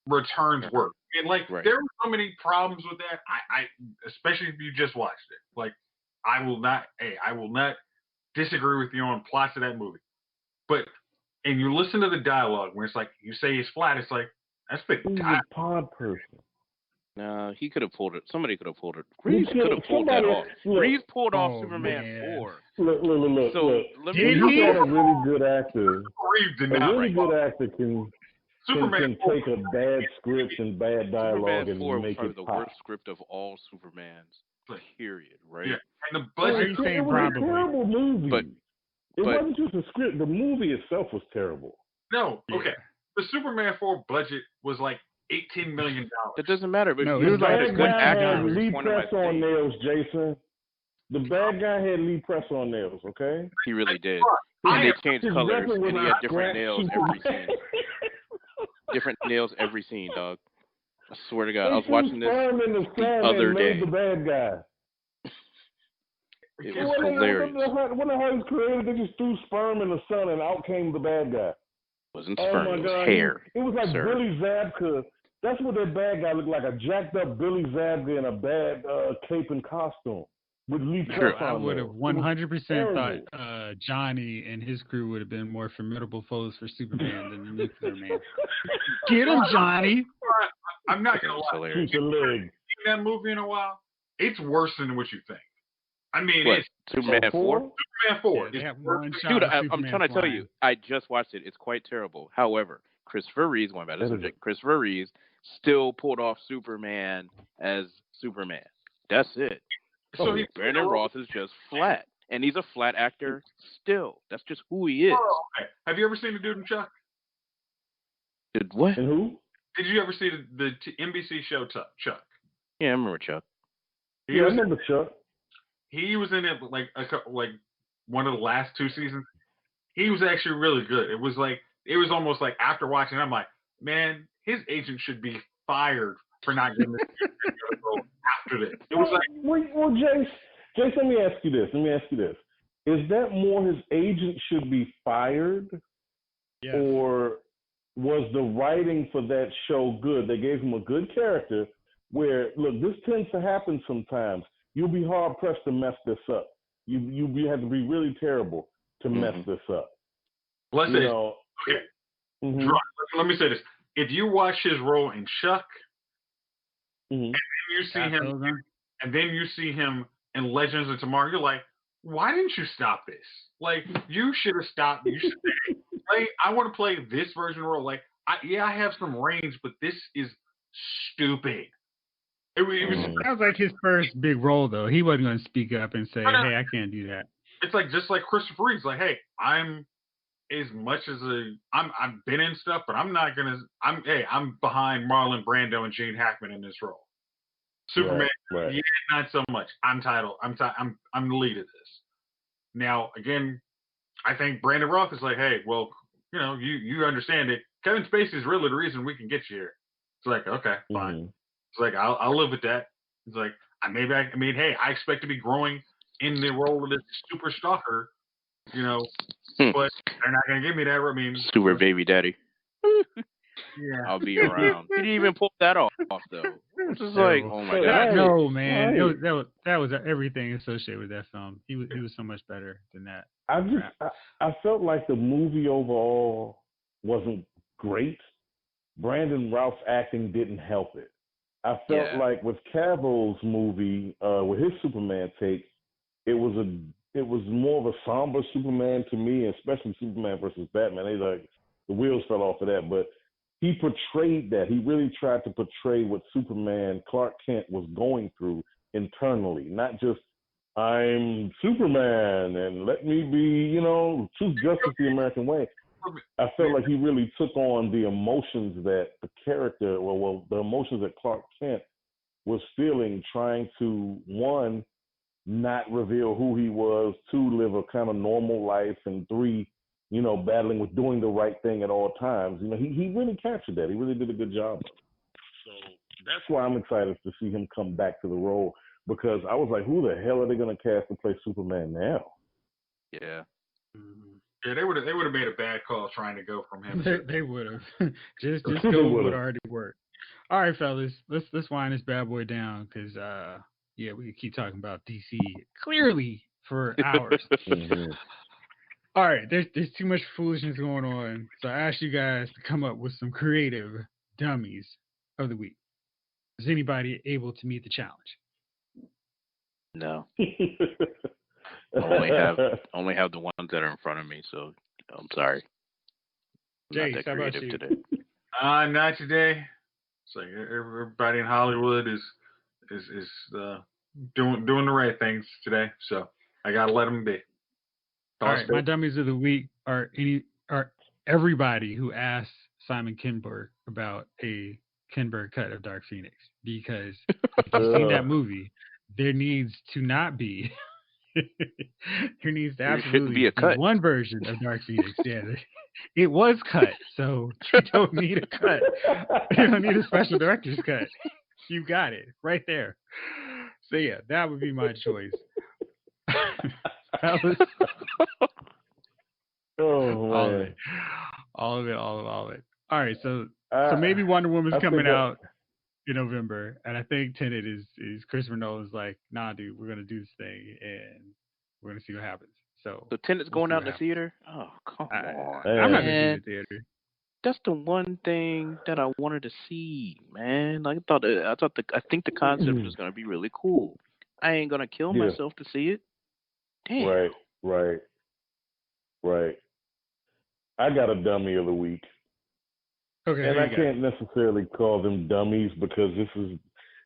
Speaker 2: Returns work. And there were so many problems with that. I especially if you just watched it. Like I will not disagree with you on plots of that movie. But and you listen to the dialogue where it's like you say he's flat, it's like that's the
Speaker 3: He's a pod person.
Speaker 4: No, he could have pulled it. Somebody could have pulled it. Reeves could have pulled that off. Reeves pulled off Superman 4.
Speaker 3: Look.
Speaker 4: So let me
Speaker 3: you got a really good actor.
Speaker 2: Reeves did
Speaker 3: a
Speaker 2: not.
Speaker 3: really good actor can take a bad script and bad dialogue
Speaker 4: Superman 4
Speaker 3: and make
Speaker 4: was
Speaker 3: it
Speaker 4: the
Speaker 3: pop.
Speaker 4: worst script of all Supermans. Period. Right?
Speaker 2: Yeah. And the budget.
Speaker 3: It was a terrible movie.
Speaker 4: But
Speaker 3: it wasn't just the script. The movie itself was terrible.
Speaker 2: No. Okay. The Superman 4 budget was like $18 million.
Speaker 4: It doesn't matter. But
Speaker 1: no,
Speaker 4: it was like a good actor.
Speaker 3: Lee press on nails, Jason. The bad guy had Lee press on nails. Okay.
Speaker 4: He really did. And they changed colors, and he had different nails every scene. Different nails every scene, dog. I swear to God, I was watching this the other day.
Speaker 3: The bad guy.
Speaker 4: It was hilarious.
Speaker 3: When the was created, they just threw sperm in the sun, and out came the bad guy.
Speaker 4: It wasn't sperm, it was hair.
Speaker 3: It was like Billy Zabka. That's what that bad guy looked like, a jacked up Billy Zabka in a bad cape and costume. With Lee Press on
Speaker 1: I would have 100%
Speaker 3: terrible.
Speaker 1: thought Johnny and his crew would have been more formidable foes for Superman than the Nuclear Man. Get him, Johnny!
Speaker 2: I'm not going to lie.
Speaker 3: Keep the leg.
Speaker 2: Seen that movie in a while? It's worse than what you think. I mean, it's
Speaker 4: Superman 4?
Speaker 2: Superman 4.
Speaker 1: Yeah,
Speaker 4: dude, I'm trying to tell you, I just watched it. It's quite terrible. However, Christopher Reeves, going back to the subject, Christopher Reeves still pulled off Superman as Superman. That's it. So Brandon Roth is just flat. And he's a flat actor still. That's just who he is.
Speaker 2: Oh, okay. Have you ever seen the dude in Chuck?
Speaker 4: Did what?
Speaker 3: And who?
Speaker 2: Did you ever see the NBC show Chuck?
Speaker 4: Yeah, I remember Chuck.
Speaker 3: I remember Chuck.
Speaker 2: He was in it like one of the last 2 seasons. He was actually really good. It was almost like after watching, I'm like, man, his agent should be fired for not getting this after this. It was like,
Speaker 3: well, Jace, let me ask you this. Is that more his agent should be fired, or was the writing for that show good? They gave him a good character. Where look, this tends to happen sometimes. You'll be hard pressed to mess this up. You have to be really terrible to mess this up.
Speaker 2: Let's say,
Speaker 3: okay. Mm-hmm.
Speaker 2: Let me say this: if you watch his role in Chuck, and then you see him in Legends of Tomorrow, you're like, why didn't you stop this? Like, you should have stopped. You should say, I want to play this version of the role. Like, I have some range, but this is stupid. It was.
Speaker 1: That was like his first big role, though. He wasn't going to speak up and say, "Hey, I can't do that."
Speaker 2: It's like just like Christopher Reeve's, like, "Hey, I'm as much as I've been in stuff, but I'm not gonna. I'm behind Marlon Brando and Gene Hackman in this role. Superman, yeah, not so much. I'm the lead of this. Now, again, I think Brandon Roth is like, hey, well, you understand it. Kevin Spacey is really the reason we can get you here. It's like, okay, fine. It's like, I'll live with that. It's like, hey, I expect to be growing in the role of this super stalker, but they're not going to give me that. I mean,
Speaker 4: super baby daddy.
Speaker 2: Yeah.
Speaker 4: I'll be around. He didn't even pull that off, though. It's just like, oh my god.
Speaker 1: No, man. That was everything associated with that film. He was so much better than that.
Speaker 3: I felt like the movie overall wasn't great, Brandon Routh's acting didn't help it. I felt like with Cavill's movie, with his Superman take, it was more of a somber Superman to me, especially Superman versus Batman. The wheels fell off of that, but he portrayed that. He really tried to portray what Clark Kent was going through internally, not just I'm Superman and let me be, choose justice the American way. I felt like he really took on the emotions that the character, the emotions that Clark Kent was feeling, trying to, one, not reveal who he was, two, live a kind of normal life, and three, battling with doing the right thing at all times. He really captured that. He really did a good job. So that's why I'm excited to see him come back to the role, because I was like, who the hell are they going to cast to play Superman now?
Speaker 4: Yeah.
Speaker 2: Yeah, they would have made a bad call trying to go from him.
Speaker 1: They would have. just go with what already worked. All right, fellas, let's wind this bad boy down, because we could keep talking about DC clearly for hours. All right, there's too much foolishness going on, so I asked you guys to come up with some creative dummies of the week. Is anybody able to meet the challenge?
Speaker 4: No. only have the ones that are in front of me, so I'm sorry.
Speaker 1: Jay, how about you?
Speaker 4: Today.
Speaker 2: Not today. It's like everybody in Hollywood is doing the right things today, so I gotta let them be.
Speaker 1: All right, my dummies of the week are everybody who asked Simon Kinberg about a Kinberg cut of Dark Phoenix, because if you've seen that movie, there needs to not be. There needs to absolutely
Speaker 4: be a cut.
Speaker 1: One version of Dark Phoenix. Yeah, it was cut, so you don't need a cut. You don't need a special director's cut. You got it right there. So yeah, that would be my choice.
Speaker 3: Oh man.
Speaker 1: All of it. All right, so maybe Wonder Woman's coming out in November, and I think Tenet is Christopher Nolan's like, nah, dude, we're gonna do this thing and we're gonna see what happens. So
Speaker 4: Tenet's going out in the theater? Oh, come on.
Speaker 1: I'm not gonna see the theater.
Speaker 4: That's the one thing that I wanted to see, man. I think the concept was gonna be really cool. I ain't gonna kill myself to see it. Damn.
Speaker 3: Right. I got a dummy of the week.
Speaker 1: Okay.
Speaker 3: And I can't necessarily call them dummies, because this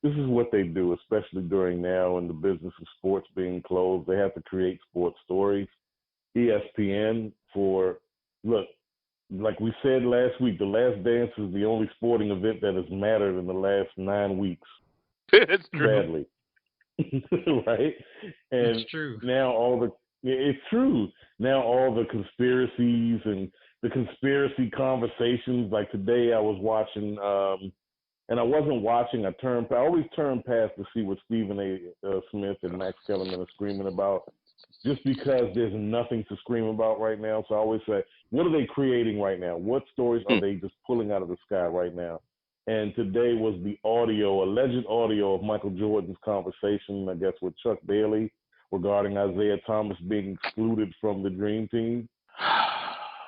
Speaker 3: is what they do, especially during now in the business of sports being closed. They have to create sports stories. ESPN like we said last week, The Last Dance is the only sporting event that has mattered in the last 9 weeks.
Speaker 4: It's true.
Speaker 3: Sadly. Right? And
Speaker 1: it's true.
Speaker 3: It's true. Now all the conspiracies and the conspiracy conversations, like today I was watching, and I wasn't watching, I always turn past to see what Stephen A. Smith and Max Kellerman are screaming about, just because there's nothing to scream about right now. So I always say, what are they creating right now? What stories are they just pulling out of the sky right now? And today was the alleged audio of Michael Jordan's conversation, I guess, with Chuck Daly regarding Isaiah Thomas being excluded from the Dream Team.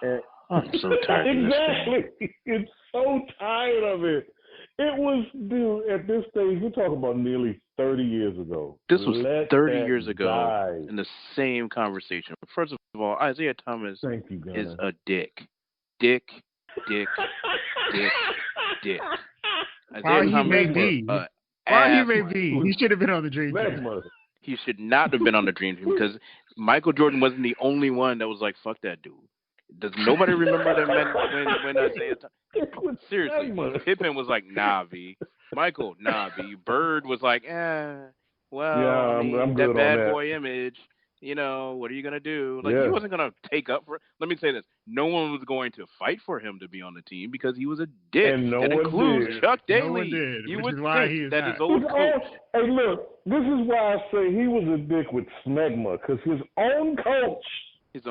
Speaker 3: And
Speaker 4: I'm so tired of this
Speaker 3: exactly. It's so tired of it. It was, dude, at this stage, we're talking about nearly 30 years ago.
Speaker 4: This was 30 years ago in the same conversation. First of all, Isaiah Thomas is a dick. Dick.
Speaker 1: While he may be. He should have been on the Dream Team.
Speaker 4: He should not have been on the Dream Team, because Michael Jordan wasn't the only one that was like, fuck that dude. Does nobody remember that when Isaiah Thomas? Seriously, Pippen was like, nah, V. Michael, nah, V. Bird was like, well,
Speaker 3: I'm
Speaker 4: that
Speaker 3: good
Speaker 4: bad
Speaker 3: on that.
Speaker 4: boy image, what are you going to do? Like, he wasn't going to take up for it. Let me say this. No one was going to fight for him to be on the team, because he was a dick.
Speaker 3: And
Speaker 4: that includes Chuck Daly.
Speaker 1: No one did,
Speaker 4: you
Speaker 1: which
Speaker 4: would
Speaker 1: is why
Speaker 4: think
Speaker 1: he is
Speaker 4: that
Speaker 1: not.
Speaker 4: his old coach.
Speaker 3: Hey, look, this is why I say he was a dick with smegma, because his own coach
Speaker 4: was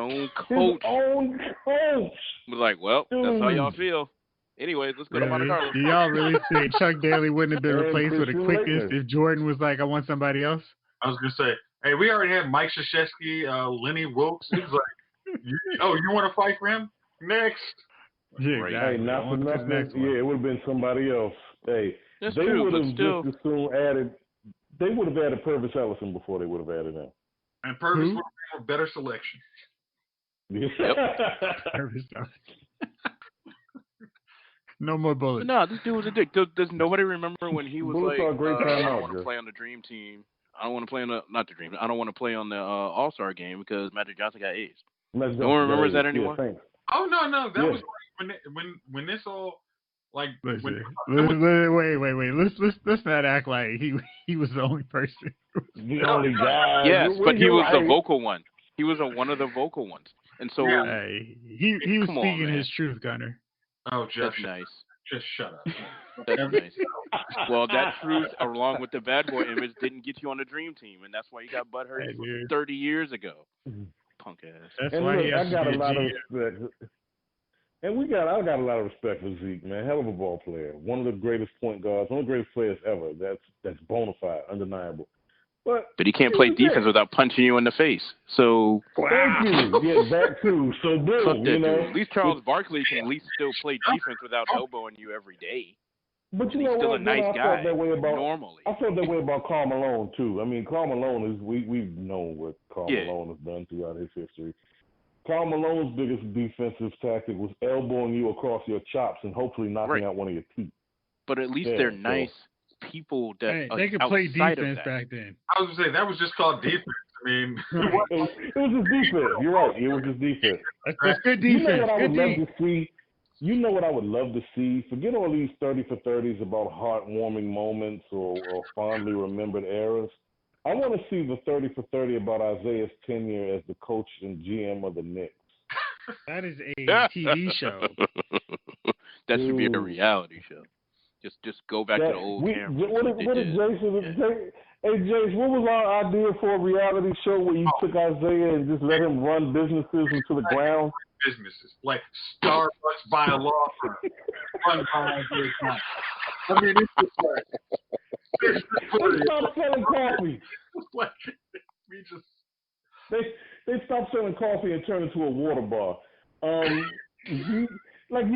Speaker 4: like, well, that's how y'all feel. Anyways, let's go to Monte Carlo.
Speaker 1: Do y'all really think Chuck Daly wouldn't have been replaced with a quickness if Jordan was like, I want somebody else?
Speaker 2: I was going to say, hey, we already had Mike Krzyzewski, Lenny Wilkes. He was like, you want to fight for him? Next.
Speaker 1: Yeah,
Speaker 4: Right.
Speaker 3: Hey,
Speaker 1: exactly.
Speaker 3: not for
Speaker 1: On to the
Speaker 3: nothing.
Speaker 1: next one.
Speaker 3: Yeah, it would have been somebody else. Hey,
Speaker 4: That's
Speaker 3: they
Speaker 4: true,
Speaker 3: would
Speaker 4: but
Speaker 3: have
Speaker 4: still,
Speaker 3: just as soon added. They would have added Purvis Ellison before they would have added him.
Speaker 2: And Purvis
Speaker 1: Who?
Speaker 2: would have been a better selection.
Speaker 4: Yep.
Speaker 1: No more
Speaker 4: But
Speaker 1: bullets.
Speaker 4: no, this dude was a dick. Does nobody remember when he was
Speaker 3: Bullets
Speaker 4: like,
Speaker 3: are a great
Speaker 4: I
Speaker 3: time
Speaker 4: don't
Speaker 3: out,
Speaker 4: want to
Speaker 3: Jeff.
Speaker 4: play on the Dream Team. I don't want to play on the not the Dream. I don't want to play on the All Star game because Magic Johnson got AIDS. No one remembers that anymore.
Speaker 3: Yeah, thanks.
Speaker 2: Oh no, that
Speaker 3: Yeah.
Speaker 2: was when this all like
Speaker 1: Listen,
Speaker 2: when
Speaker 1: let's not act like he was the only person.
Speaker 3: The only guy.
Speaker 4: Yes, but he
Speaker 3: You're
Speaker 4: was the
Speaker 3: right.
Speaker 4: vocal one. He was one of the vocal ones, and so
Speaker 2: Yeah.
Speaker 1: Hey, he was
Speaker 4: Come on,
Speaker 1: speaking
Speaker 4: man.
Speaker 1: his truth, Gunner.
Speaker 2: oh Jeff,
Speaker 4: that's nice.
Speaker 2: just shut up.
Speaker 4: That's nice. Well, that truth, along with the bad boy image, didn't get you on the Dream Team, and that's why you got butthurt
Speaker 1: Hey, dude.
Speaker 4: 30 years ago. Punk ass.
Speaker 1: That's
Speaker 3: And
Speaker 1: why
Speaker 3: look,
Speaker 1: he
Speaker 3: I
Speaker 1: has
Speaker 3: got
Speaker 1: to
Speaker 3: a
Speaker 1: be
Speaker 3: lot of
Speaker 1: GM.
Speaker 3: respect. And I got a lot of respect for Zeke, man. Hell of a ball player. One of the greatest point guards, one of the greatest players ever. That's bona fide, undeniable. But
Speaker 4: He can't play defense without punching you in the face. So
Speaker 3: thank you. Yeah, that too. So
Speaker 4: fuck
Speaker 3: boom,
Speaker 4: that
Speaker 3: you know.
Speaker 4: dude. At least Charles Barkley can at least still play defense without elbowing you every day.
Speaker 3: But you
Speaker 4: And
Speaker 3: know
Speaker 4: he's still
Speaker 3: what?
Speaker 4: a nice
Speaker 3: I
Speaker 4: guy.
Speaker 3: felt that way about
Speaker 4: Normally.
Speaker 3: I felt that way about Karl Malone too. I mean, Karl Malone is we've known what Karl
Speaker 4: Yeah.
Speaker 3: Malone has done throughout his history. Karl Malone's biggest defensive tactic was elbowing you across your chops and hopefully knocking out one of your teeth.
Speaker 4: But at least
Speaker 3: Yeah,
Speaker 4: they're
Speaker 3: so-
Speaker 4: nice people that
Speaker 1: Hey, they could play
Speaker 4: outside of
Speaker 1: defense
Speaker 4: that.
Speaker 1: back then.
Speaker 2: I was gonna say that was just called defense. I mean,
Speaker 3: It was his defense. You're right. It was his defense.
Speaker 1: That's good
Speaker 3: You
Speaker 1: defense.
Speaker 3: know what I
Speaker 1: Good
Speaker 3: would love
Speaker 1: defense.
Speaker 3: to see? You know what I would love to see? Forget all these 30 for 30s about heartwarming moments or fondly remembered eras. I want to see the 30 for 30 about Isaiah's tenure as the coach and GM of the Knicks.
Speaker 1: That is a TV show.
Speaker 4: That should be a
Speaker 3: Dude.
Speaker 4: reality show. Just go back to the old cameras.
Speaker 3: What did Jason? Hey, Jason, what was our idea for a reality show where you took Isaiah and just let him run businesses into the ground?
Speaker 2: businesses like Starbucks by a law firm, run by Isaiah Thomas. I mean, it's just like
Speaker 3: They stopped selling coffee.
Speaker 2: like we just
Speaker 3: They stopped selling coffee and turned into a water bar. You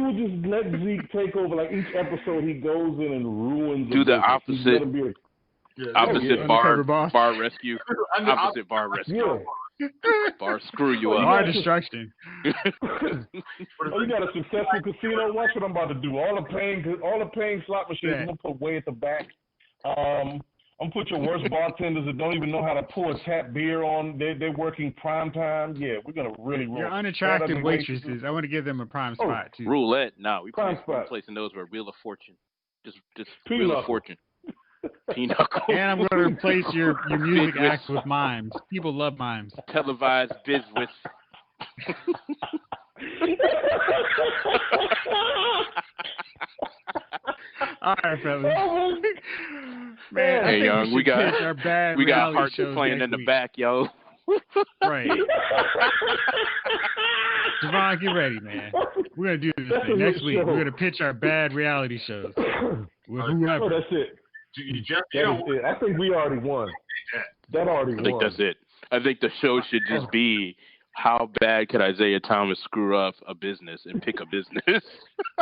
Speaker 3: would just let Zeke take over. Like each episode, he goes in and ruins.
Speaker 4: Do the
Speaker 3: business. He's
Speaker 4: opposite.
Speaker 3: gonna be
Speaker 4: Opposite
Speaker 1: Undercover boss.
Speaker 4: bar rescue. Opposite bar rescue.
Speaker 3: yeah.
Speaker 4: Bar screw you up.
Speaker 1: Bar destruction.
Speaker 3: Oh, you got a successful casino? Watch what I'm about to do. All the paying slot machines. I'm gonna put way at the back. I'm gonna put your worst bartenders that don't even know how to pour a tap beer on. They're working prime time. Yeah, we're gonna really roll.
Speaker 1: Your unattractive waitresses. I want to give them a prime spot too.
Speaker 4: Roulette. No, we're
Speaker 3: Prime spot.
Speaker 4: placing those where Wheel of Fortune. Just
Speaker 3: Pinochle.
Speaker 4: Wheel of Fortune. Pinochle.
Speaker 1: And I'm going to replace your music acts with mimes. People love mimes.
Speaker 4: Televised biz with.
Speaker 1: All right, fellas. Man, I
Speaker 4: Hey,
Speaker 1: think
Speaker 4: young,
Speaker 1: we got our bad
Speaker 4: we got
Speaker 1: reality
Speaker 4: Hearts
Speaker 1: shows
Speaker 4: playing
Speaker 1: next
Speaker 4: in the
Speaker 1: week.
Speaker 4: back, yo.
Speaker 1: Right. Javon, get ready, man. We're gonna do this
Speaker 3: That's
Speaker 1: thing
Speaker 3: a
Speaker 1: next
Speaker 3: good
Speaker 1: week.
Speaker 3: show.
Speaker 1: We're gonna pitch our bad reality shows with whoever.
Speaker 3: Oh, that's it.
Speaker 2: Jeff,
Speaker 3: That is it. I think we already won. That already
Speaker 4: I
Speaker 3: won.
Speaker 4: think that's it. I think the show should just be how bad could Isaiah Thomas screw up a business and pick a business?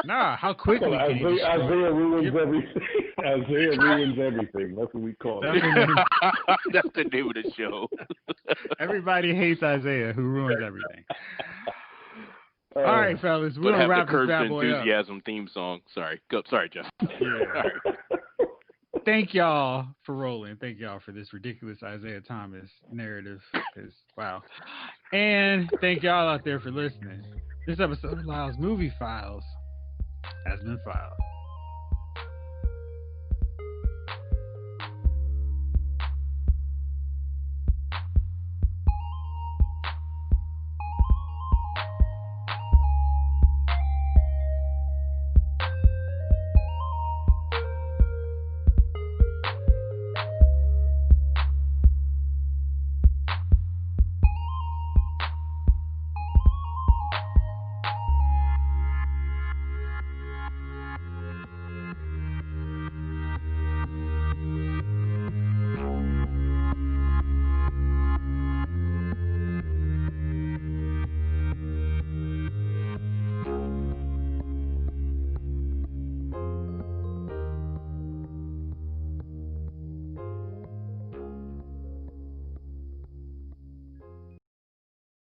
Speaker 1: Nah, how quickly
Speaker 3: Well,
Speaker 1: can he destroy?
Speaker 3: Isaiah ruins everything. Isaiah ruins everything. That's what we call it.
Speaker 4: That's the name of the show.
Speaker 1: Everybody hates Isaiah, who ruins everything. All right, fellas, we're
Speaker 4: But
Speaker 1: gonna
Speaker 4: have the
Speaker 1: wrap this
Speaker 4: Curb
Speaker 1: bad boy up.
Speaker 4: Enthusiasm theme song. Sorry. Sorry, Jeff.
Speaker 1: Yeah. Thank y'all for rolling. Thank y'all for this ridiculous Isaiah Thomas narrative. 'Cause, wow. And thank y'all out there for listening. This episode of Lyle's Movie Files has been filed.